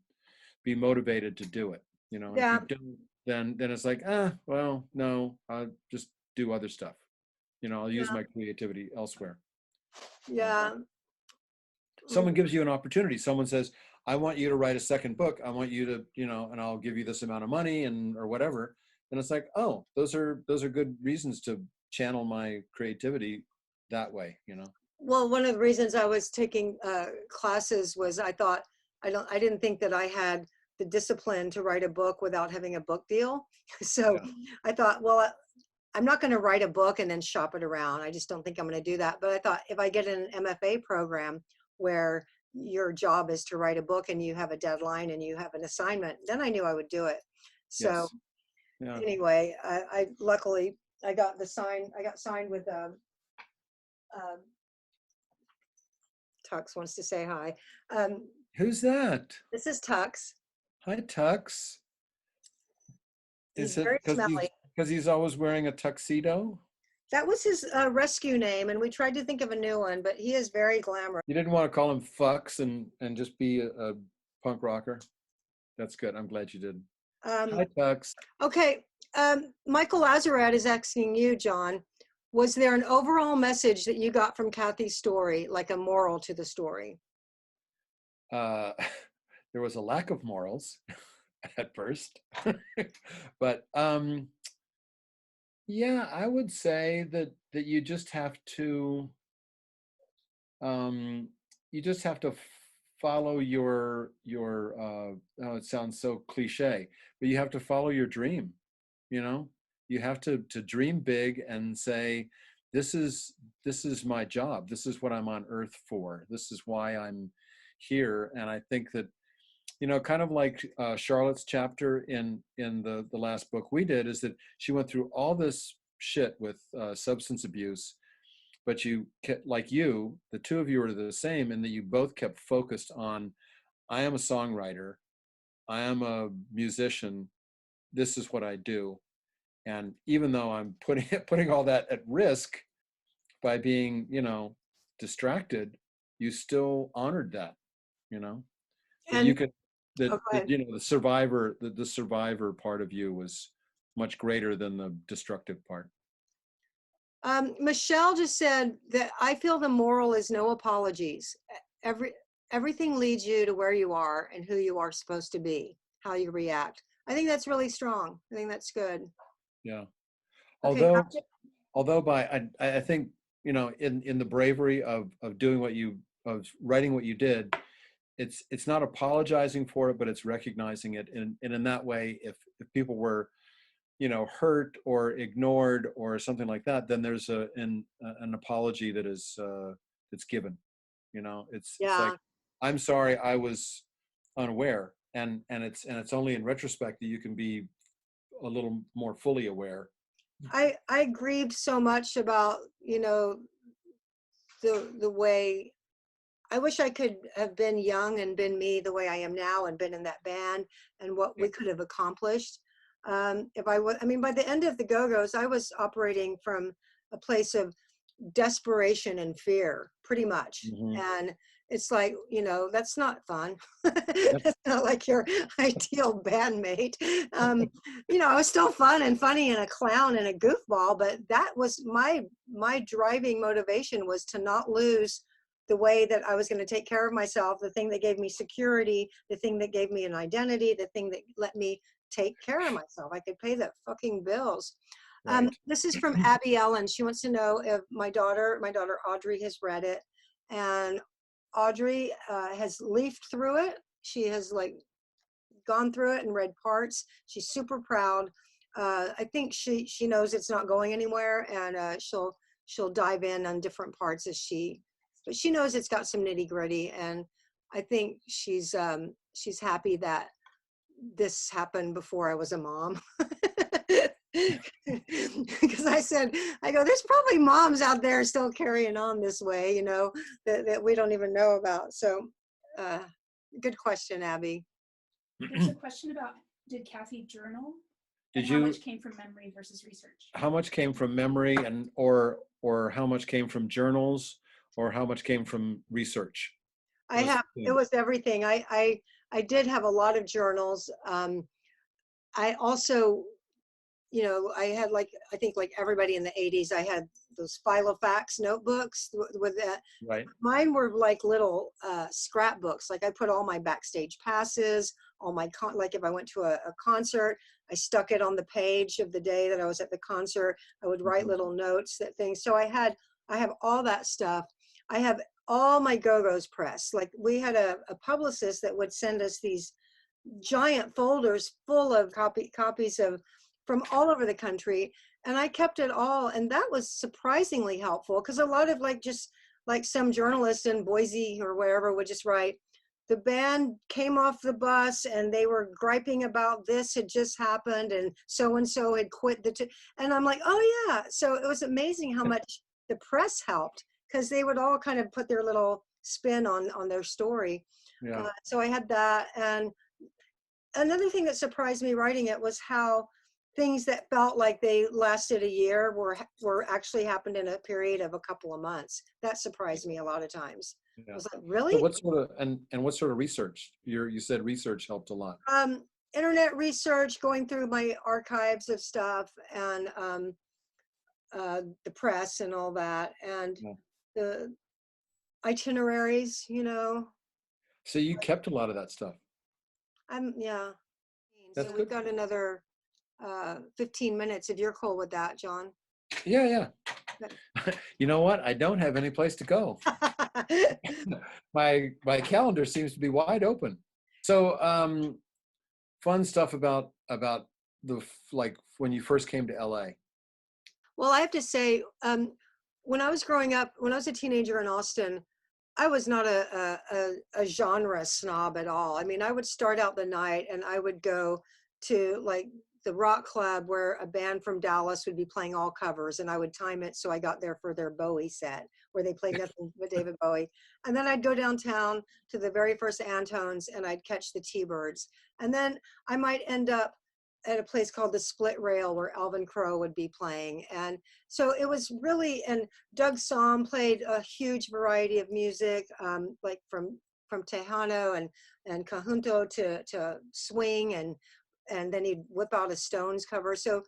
Speaker 2: be motivated to do it. And if
Speaker 1: Yeah,
Speaker 2: you don't, then it's like, well, no, I'll just do other stuff. I'll use
Speaker 1: yeah,
Speaker 2: my creativity elsewhere.
Speaker 1: yeah.
Speaker 2: Someone gives you an opportunity. Someone says, I want you to write a second book. I want you to, and I'll give you this amount of money or whatever. And it's like, oh, those are good reasons to channel my creativity that way.
Speaker 1: Well, one of the reasons I was taking classes was I didn't think that I had the discipline to write a book without having a book deal. So
Speaker 2: Yeah.
Speaker 1: I thought, well, I'm not going to write a book and then shop it around. I just don't think I'm going to do that. But I thought if I get an MFA program where your job is to write a book and you have a deadline and you have an assignment, then I knew I would do it. So
Speaker 2: Yes. Yeah.
Speaker 1: anyway, I luckily I got signed with Tux wants to say hi.
Speaker 2: Who's that?
Speaker 1: This is Tux.
Speaker 2: Hi, Tux.
Speaker 1: He's
Speaker 2: Is it
Speaker 1: very smelly.
Speaker 2: because he's always wearing a tuxedo?
Speaker 1: That was his rescue name, and we tried to think of a new one, but he is very glamorous.
Speaker 2: You didn't want to call him Fucks and just be a punk rocker? That's good. I'm glad you did. Hi, Tux.
Speaker 1: Okay, Michael Lazaret is asking you, John, was there an overall message that you got from Kathy's story, like a moral to the story?
Speaker 2: There was a lack of morals at first, but yeah, I would say that you just have to follow your oh, it sounds so cliche, but you have to follow your dream. You have to dream big and say, this is my job, this is what I'm on earth for, this is why I'm here. And I think that kind of like Charlotte's chapter in the last book we did, is that she went through all this shit with substance abuse, but the two of you are the same in that you both kept focused on, I am a songwriter, I am a musician, this is what I do. And even though I'm putting all that at risk by being, distracted, you still honored that, that
Speaker 1: And
Speaker 2: you could,
Speaker 1: oh, go ahead.
Speaker 2: the survivor part of you was much greater than the destructive part.
Speaker 1: Michelle just said that I feel the moral is no apologies. Everything leads you to where you are and who you are supposed to be, how you react. I think that's really strong. I think that's good.
Speaker 2: Yeah.
Speaker 1: Okay,
Speaker 2: Although I think, in the bravery of doing of writing what you did, it's not apologizing for it, but it's recognizing it. And in that way, if people were, hurt or ignored or something like that, then there's an apology that is that's given. It's like,
Speaker 1: yeah.
Speaker 2: I'm sorry, I was unaware, and it's only in retrospect that you can be a little more fully aware.
Speaker 1: I grieved so much about, the way I wish I could have been young and been me the way I am now and been in that band and what we could have accomplished. If I was, I mean, by the end of the Go-Go's, I was operating from a place of desperation and fear, pretty much.
Speaker 2: Mm-hmm.
Speaker 1: And it's like, that's not fun. That's not like your ideal bandmate. I was still fun and funny and a clown and a goofball, but that was my driving motivation, was to not lose the way that I was going to take care of myself, the thing that gave me security, the thing that gave me an identity, the thing that let me take care of myself. I could pay the fucking bills.
Speaker 2: Right.
Speaker 1: This is from Abby Ellen. She wants to know if my daughter Audrey has read it, and Audrey has leafed through it. She has like gone through it and read parts. She's super proud. I think she knows it's not going anywhere, and she'll dive in on different parts but she knows it's got some nitty gritty, and I think she's happy that this happened before I was a mom. Because I go, there's probably moms out there still carrying on this way, you know, that we don't even know about. So good question, Abby.
Speaker 4: There's a question about, did Kathy journal?
Speaker 2: Did
Speaker 4: And how
Speaker 2: you?
Speaker 4: much came from memory versus research?
Speaker 2: How much came from memory, and or how much came from journals, or how much came from research?
Speaker 1: It was everything. I did have a lot of journals. I also, you know, I had I think like everybody in the 80s, I had those Filofax notebooks with that.
Speaker 2: Right.
Speaker 1: Mine were like little scrapbooks. Like I put all my backstage passes, all my, like if I went to a concert, I stuck it on the page of the day that I was at the concert. I would write little notes, So I have all that stuff. I have all my Go-Go's press. Like we had a publicist that would send us these giant folders full of copies of from all over the country, and I kept it all, and that was surprisingly helpful, because a lot of just some journalists in Boise or wherever would just write, the band came off the bus and they were griping about this had just happened and so had quit and I'm like, oh yeah. So it was amazing how much the press helped, because they would all kind of put their little spin on their story.
Speaker 2: Yeah.
Speaker 1: So I had that. And another thing that surprised me writing it was how things that felt like they lasted a year were actually happened in a period of a couple of months. That surprised me a lot of times.
Speaker 2: Yeah.
Speaker 1: I was like, really?
Speaker 2: So what sort of and what sort of research? You said research helped a lot.
Speaker 1: Internet research, going through my archives of stuff, and the press and all that, and the itineraries, you know.
Speaker 2: So you kept a lot of that stuff.
Speaker 1: Yeah.
Speaker 2: That's
Speaker 1: So
Speaker 2: good.
Speaker 1: we've got another 15 minutes if you're cool with that, John.
Speaker 2: Yeah. You know what? I don't have any place to go. My calendar seems to be wide open. So fun stuff about the when you first came to LA.
Speaker 1: Well, I have to say, when I was growing up, when I was a teenager in Austin, I was not a genre snob at all. I mean, I would start out the night and I would go to like the rock club where a band from Dallas would be playing all covers, and I would time it so I got there for their Bowie set where they played nothing but David Bowie. And then I'd go downtown to the very first Antones and I'd catch the T-Birds. And then I might end up at a place called the Split Rail where Alvin Crow would be playing. And so it was really, and Doug Somm played a huge variety of music, like from Tejano and conjunto to swing, and then he'd whip out a Stones cover. So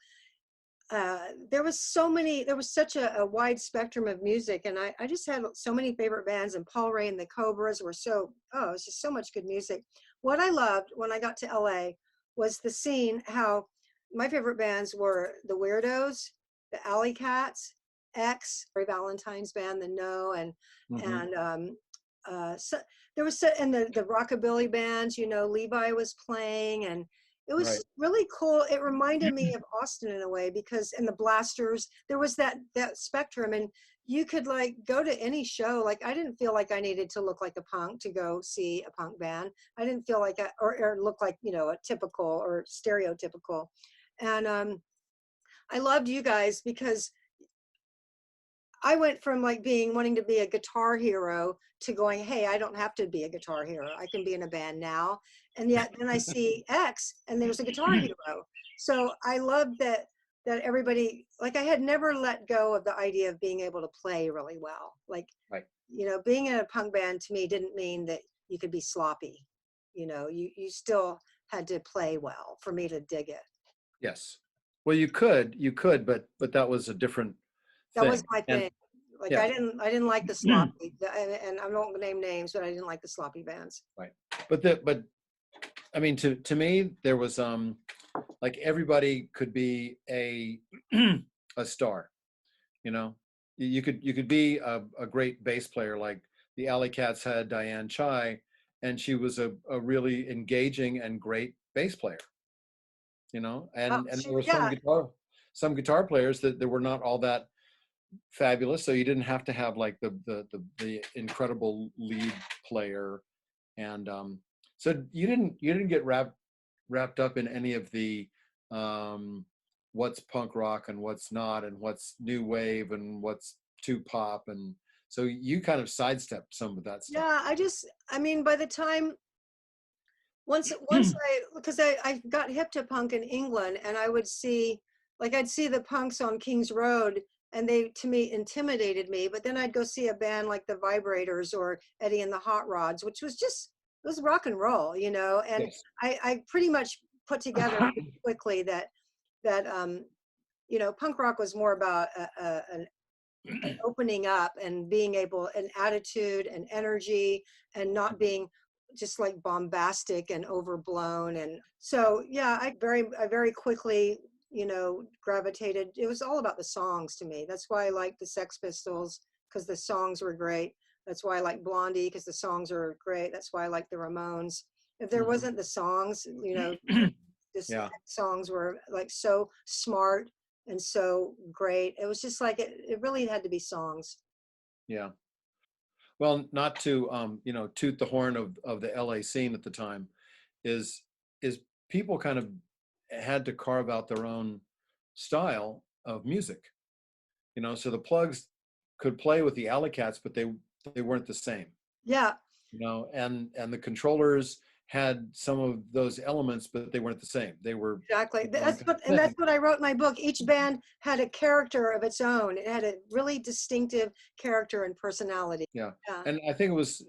Speaker 1: there was such a wide spectrum of music, and I just had so many favorite bands, and Paul Ray and the Cobras were it was just so much good music. What I loved when I got to LA was the scene, how my favorite bands were the Weirdos, the Alley Cats, X, Valentine's band, the No, and so there was and the rockabilly bands, you know, Levi was playing, and it was really cool. It reminded me of Austin in a way, because in the Blasters, there was that spectrum, and you could like go to any show. Like I didn't feel like I needed to look like a punk to go see a punk band. I didn't feel like or look like, you know, a typical or stereotypical. And I loved you guys, because I went from like wanting to be a guitar hero to going, hey, I don't have to be a guitar hero. I can be in a band now. And yet then I see X and there's a guitar hero. So I love that everybody, like I had never let go of the idea of being able to play really well. Like, you know, being in a punk band to me didn't mean that you could be sloppy. You know, you still had to play well for me to dig it.
Speaker 2: Yes. Well, you could, but that was a different
Speaker 1: That
Speaker 2: thing.
Speaker 1: was my thing. Like
Speaker 2: Yeah.
Speaker 1: I didn't like the sloppy, and I won't name names, but I didn't like the sloppy bands.
Speaker 2: Right. But I mean, to me, there was like everybody could be a a star. You know, you could be a great bass player, like the Alley Cats had Diane Chai, and she was a really engaging and great bass player. You know,
Speaker 1: Oh,
Speaker 2: and there
Speaker 1: sure,
Speaker 2: were
Speaker 1: yeah,
Speaker 2: some guitar players that were not all that fabulous, so you didn't have to have like the incredible lead player. And so you didn't get wrapped up in any of the what's punk rock and what's not, and what's new wave and what's too pop, and so you kind of sidestepped some of that stuff.
Speaker 1: yeah. I mean, by the time because I got hip to punk in England, and I would see, like, I'd see the punks on King's Road, and they, to me, intimidated me. But then I'd go see a band like the Vibrators or Eddie and the Hot Rods, which was just, it was rock and roll, you know. And
Speaker 2: Yes.
Speaker 1: I pretty much put together pretty quickly that you know, punk rock was more about an opening up and being able, an attitude and energy, and not being just like bombastic and overblown. And so yeah, I very quickly, you know, gravitated. It was all about the songs to me. That's why I liked the Sex Pistols, because the songs were great. That's why I like Blondie, because the songs are great. That's why I like the Ramones. If there
Speaker 2: Mhm.
Speaker 1: wasn't the songs, you know, just
Speaker 2: Yeah.
Speaker 1: songs were like so smart and so great. It was just like it really had to be songs.
Speaker 2: Yeah. Well, not to you know, toot the horn of the LA scene at the time, is is people kind of had to carve out their own style of music. You know, so the Plugs could play with the Alley Cats, but they weren't the same.
Speaker 1: Yeah,
Speaker 2: You know, and the Controllers had some of those elements, but they weren't the same. They were
Speaker 1: exactly.
Speaker 2: their own kind of
Speaker 1: That's
Speaker 2: thing.
Speaker 1: what I wrote in my book. Each band had a character of its own. It had a really distinctive character and personality.
Speaker 2: Yeah,
Speaker 1: Yeah,
Speaker 2: and I think it was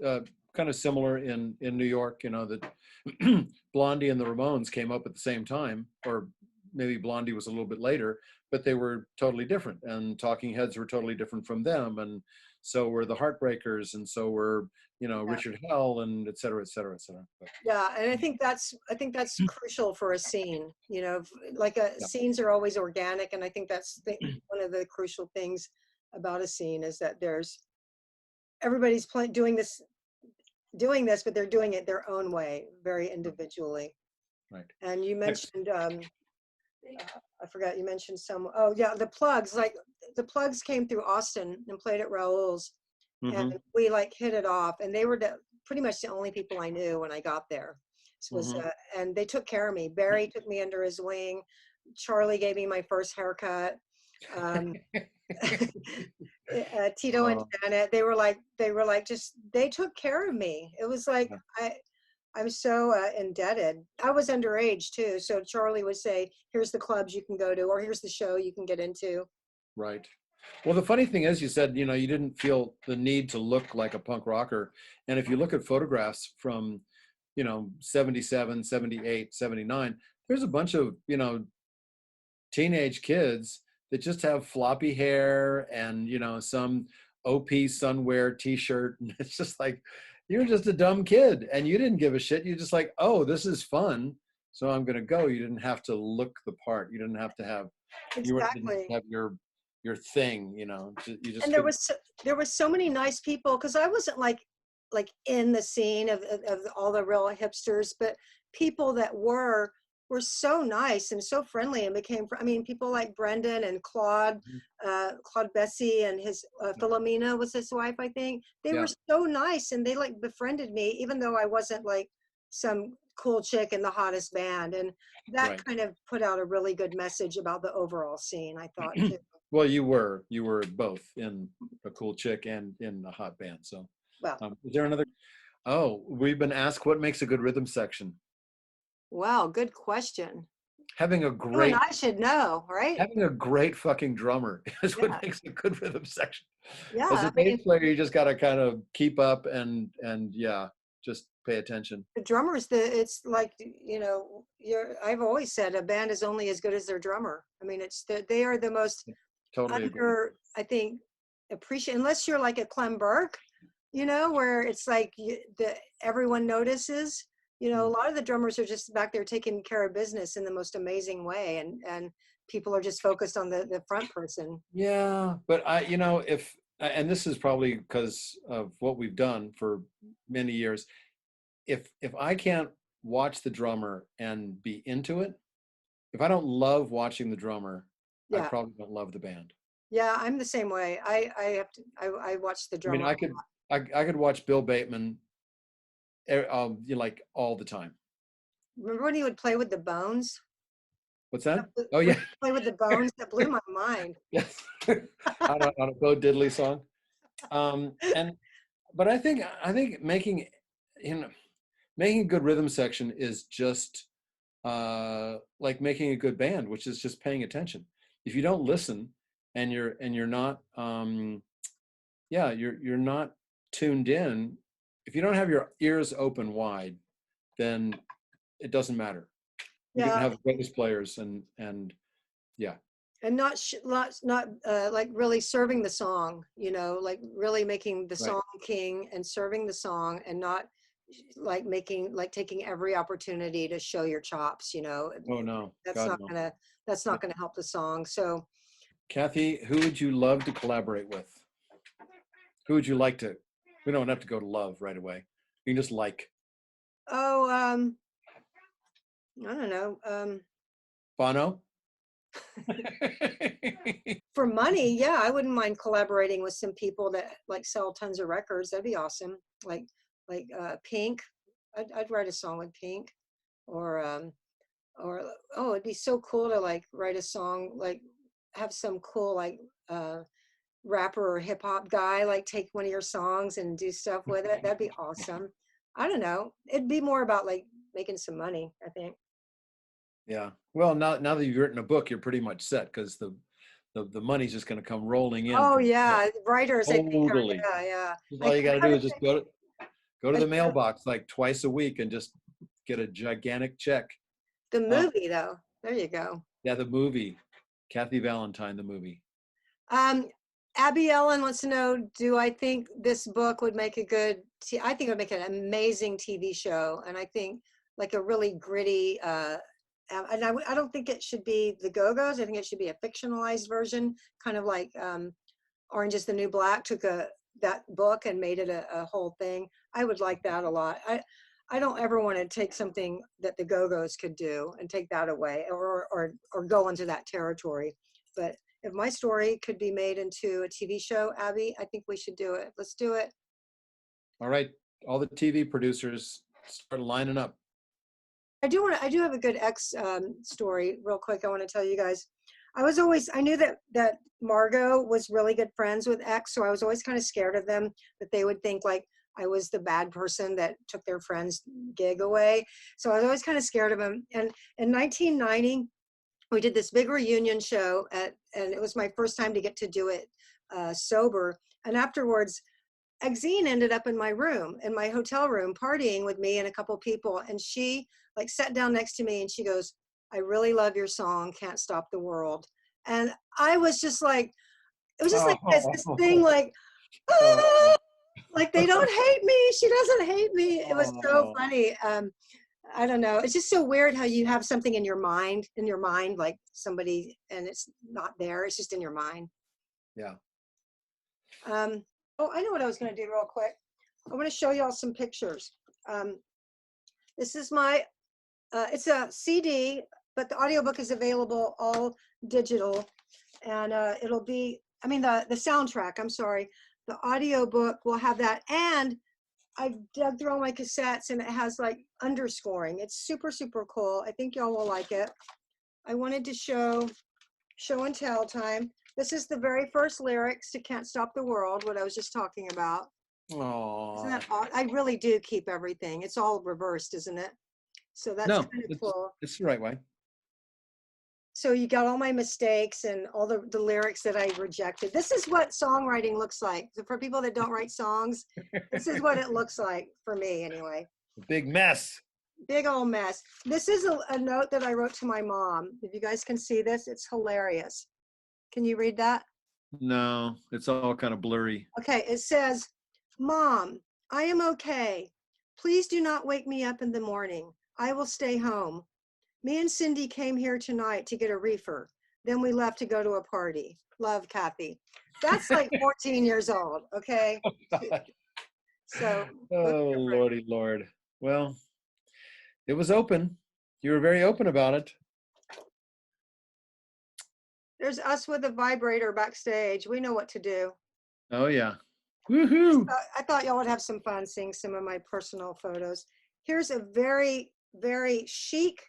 Speaker 2: kind of similar in New York. You know that Blondie and the Ramones came up at the same time, or maybe Blondie was a little bit later, but they were totally different. And Talking Heads were totally different from them, and so were the Heartbreakers, and so were, you know,
Speaker 1: yeah,
Speaker 2: Richard Hell, and et cetera, et cetera, et cetera. But,
Speaker 1: yeah. And I think that's crucial for a scene. You know, like
Speaker 2: yeah,
Speaker 1: scenes are always organic, and I think that's one of the crucial things about a scene is that there's everybody's doing this, but they're doing it their own way, very individually.
Speaker 2: right.
Speaker 1: And you
Speaker 2: Next.
Speaker 1: mentioned, I forgot, you mentioned oh yeah, the Plugs, like the Plugs came through Austin and played at Raoul's, and
Speaker 2: Mm-hmm.
Speaker 1: we like hit it off. And they were pretty much the only people I knew when I got there. This was,
Speaker 2: Mm-hmm.
Speaker 1: and they took care of me. Barry took me under his wing. Charlie gave me my first haircut. Um, Tito and
Speaker 2: Oh,
Speaker 1: Janet, they were like just they took care of me. It was like
Speaker 2: yeah,
Speaker 1: I'm so indebted. I was underage too, so Charlie would say, "Here's the clubs you can go to, or here's the show you can get into."
Speaker 2: right. Well, the funny thing is, you said, you know, you didn't feel the need to look like a punk rocker. And if you look at photographs from, you know, 77, 78, 79, there's a bunch of, you know, teenage kids that just have floppy hair and, you know, some OP Sunwear t-shirt. And it's just like, you're just a dumb kid and you didn't give a shit. You're just like, oh, this is fun, so I'm going to go. You didn't have to look the part. You didn't have to have, didn't
Speaker 1: Exactly.
Speaker 2: have your thing, you know, you just
Speaker 1: And
Speaker 2: couldn't.
Speaker 1: there was so many nice people because I wasn't like in the scene of all the real hipsters, but people that were so nice and so friendly and became I mean, people like Brendan and Claude Bessie and his Philomena was his wife, I think. They were
Speaker 2: Yeah,
Speaker 1: so nice and they like befriended me even though I wasn't like some cool chick in the hottest band. And that
Speaker 2: right.
Speaker 1: kind of put out a really good message about the overall scene, I thought too.
Speaker 2: Well, you were both in a cool chick and in a hot band. So,
Speaker 1: Well,
Speaker 2: is there another? Oh, we've been asked what makes a good rhythm section.
Speaker 1: wow, good question.
Speaker 2: Having a
Speaker 1: You and
Speaker 2: great
Speaker 1: I should know, right?
Speaker 2: having a great fucking drummer is
Speaker 1: Yeah.
Speaker 2: what makes a good rhythm section. As
Speaker 1: Yeah.
Speaker 2: a
Speaker 1: I mean,
Speaker 2: bass player, you just got to kind of keep up and yeah, just pay attention.
Speaker 1: the drummers, it's like, you know, I've always said a band is only as good as their drummer. I mean, they are the most
Speaker 2: Totally agree.
Speaker 1: I think, appreciate, unless you're like a Clem Burke, you know, where it's like everyone notices. You know, a lot of the drummers are just back there taking care of business in the most amazing way, and people are just focused on the front person.
Speaker 2: Yeah, but you know, and this is probably because of what we've done for many years. If I can't watch the drummer and be into it, if I don't love watching the drummer, I
Speaker 1: Yeah,
Speaker 2: probably don't love the band.
Speaker 1: yeah, I'm the same way. I have to. I watch the
Speaker 2: I mean,
Speaker 1: drummer.
Speaker 2: I could watch Bill Bateman, you know, like all the time.
Speaker 1: Remember when he would play with the bones?
Speaker 2: What's that?
Speaker 1: When
Speaker 2: Oh
Speaker 1: he
Speaker 2: yeah,
Speaker 1: would play with the bones, that blew my mind.
Speaker 2: yes. On a Bo Diddley song. And but I think making, you know, making a good rhythm section is just like making a good band, which is just paying attention. If you don't listen and you're not yeah, you're not tuned in, if you don't have your ears open wide, then it doesn't matter. You can
Speaker 1: Yeah,
Speaker 2: have the greatest players and yeah,
Speaker 1: and not like really serving the song, you know, like really making the
Speaker 2: right.
Speaker 1: song king and serving the song, and not like taking every opportunity to show your chops, you know.
Speaker 2: Oh no,
Speaker 1: That's
Speaker 2: God
Speaker 1: not
Speaker 2: no.
Speaker 1: gonna that's not gonna help the song. So,
Speaker 2: Kathy, who would you love to collaborate with? Who would you like to? We don't have to go to love right away. You can just like.
Speaker 1: oh, I don't know.
Speaker 2: Bono?
Speaker 1: For money, yeah, I wouldn't mind collaborating with some people that like sell tons of records. That'd be awesome. Like Pink. I'd write a song with Pink, or or oh, it'd be so cool to like write a song, like have some cool like rapper or hip hop guy like take one of your songs and do stuff with it. That'd be awesome. I don't know. It'd be more about like making some money, I think.
Speaker 2: Yeah. Well, now that you've written a book, you're pretty much set because the money's just going to come rolling in
Speaker 1: Oh
Speaker 2: from
Speaker 1: yeah, writers, I think are,
Speaker 2: totally.
Speaker 1: yeah, yeah.
Speaker 2: Just
Speaker 1: I
Speaker 2: all you got to
Speaker 1: kind
Speaker 2: do
Speaker 1: of
Speaker 2: is just
Speaker 1: think
Speaker 2: go to
Speaker 1: I
Speaker 2: the mailbox like twice a week and just get a gigantic check.
Speaker 1: the
Speaker 2: Uh,
Speaker 1: movie though. There you go.
Speaker 2: yeah, the movie, Kathy Valentine, the movie.
Speaker 1: Um, Abby Ellen wants to know, do I think this book would make a good, I think it would make an amazing TV show. And I think like a really gritty, and I don't think it should be the Go-Go's. I think it should be a fictionalized version, kind of like Orange is the New Black took that book and made it a whole thing. I would like that a lot. I don't ever want to take something that the Go-Go's could do and take that away, or go into that territory. But if my story could be made into a TV show, Abby, I think we should do it. Let's do it.
Speaker 2: All right, all the TV producers start lining up.
Speaker 1: I do have a good ex story real quick. I want to tell you guys. I knew that Margot was really good friends with X, so I was always kind of scared of them, that they would think like I was the bad person that took their friend's gig away. So I was always kind of scared of him. And in 1990, we did this big reunion show and it was my first time to get to do it sober. And afterwards, Exene ended up in my room, in my hotel room, partying with me and a couple people. And she like sat down next to me and she goes, "I really love your song, Can't Stop the World." And I was just like, it was just like this thing
Speaker 2: Oh,
Speaker 1: like,
Speaker 2: oh,
Speaker 1: ah, like they don't hate me. She doesn't hate me. It was so
Speaker 2: oh.
Speaker 1: funny. I don't know. It's just so weird how you have something in your mind, like somebody, and it's not there. It's just in your mind.
Speaker 2: Yeah.
Speaker 1: Oh, I know what I was going to do real quick. I want to show y'all some pictures. This is my, it's a CD, but the audiobook is available all digital. And it'll be, I mean, the soundtrack, I'm sorry. The audiobook will have that. And I dug through all my cassettes and it has like underscoring. It's super, super cool. I think y'all will like it. I wanted to show and tell time. This is the very first lyrics to Can't Stop the World, what I was just talking about. Isn't
Speaker 2: Oh.
Speaker 1: that odd? I really do keep everything. It's all reversed, isn't it? So that's
Speaker 2: No,
Speaker 1: kind of cool.
Speaker 2: it's the right way.
Speaker 1: So you got all my mistakes and all the lyrics that I rejected. This is what songwriting looks like. So for people that don't write songs, this is what it looks like for me anyway.
Speaker 2: A big mess.
Speaker 1: Big old mess. This is a note that I wrote to my mom. If you guys can see this, it's hilarious. Can you read that?
Speaker 2: No, it's all kind of blurry.
Speaker 1: Okay, it says, Mom, I am okay. Please do not wake me up in the morning. I will stay home. Me and Cindy came here tonight to get a reefer. Then we left to go to a party. Love, Kathy. That's like 14 years old, okay? So,
Speaker 2: Oh, Lordy Lord. Well, it was open. You were very open about it.
Speaker 1: there's us with a vibrator backstage. We know what to do.
Speaker 2: Oh, yeah. Woohoo.
Speaker 1: I thought y'all would have some fun seeing some of my personal photos. Here's a very, very chic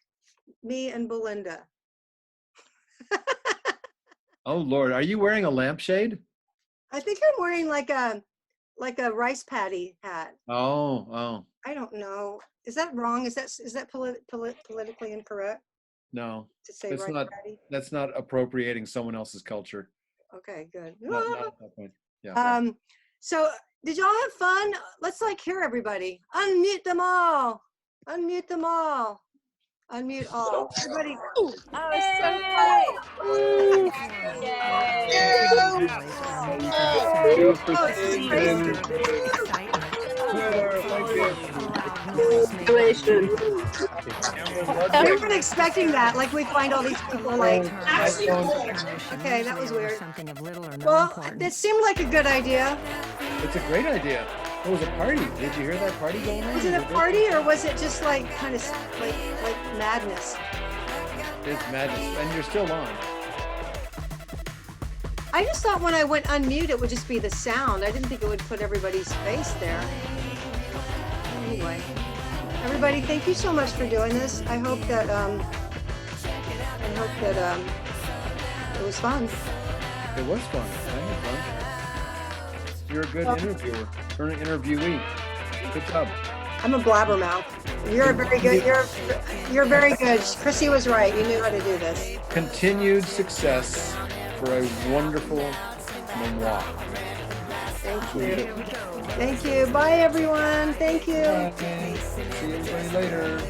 Speaker 1: me and Belinda.
Speaker 2: Oh, Lord. Are you wearing a lampshade?
Speaker 1: I think I'm wearing like a rice patty hat.
Speaker 2: Oh.
Speaker 1: I don't know. Is that wrong? Is that politically incorrect
Speaker 2: No,
Speaker 1: to say
Speaker 2: it's
Speaker 1: rice
Speaker 2: not.
Speaker 1: patty?
Speaker 2: That's not appropriating someone else's culture.
Speaker 1: Okay, good.
Speaker 2: Not at that point. Yeah.
Speaker 1: So did y'all have fun? Let's like hear everybody. Unmute them all. Unmute them all. Unmute all. Everybody.
Speaker 5: Oh, so fun!
Speaker 1: Oh, this is crazy. We weren't expecting that. Like we find all these people like, okay, that was weird. Well, it seemed like a good idea.
Speaker 2: It's a great idea. It was a party. Did you hear that party going on?
Speaker 1: Was it a party or was it just like kind of like madness?
Speaker 2: It's madness, and you're still on.
Speaker 1: I just thought when I went unmute, it would just be the sound. I didn't think it would put everybody's face there. Anyway, everybody, thank you so much for doing this. I hope that it was fun.
Speaker 2: It was fun. I had fun. You're a good interviewer. You're an interviewee. Good job.
Speaker 1: I'm a blabbermouth. You're very good. You're very good. Chrissy was right. You knew how to do this.
Speaker 2: Continued success for a wonderful memoir.
Speaker 1: Thank you. Thank you. Bye, everyone. Thank you.
Speaker 2: Bye. See everybody later.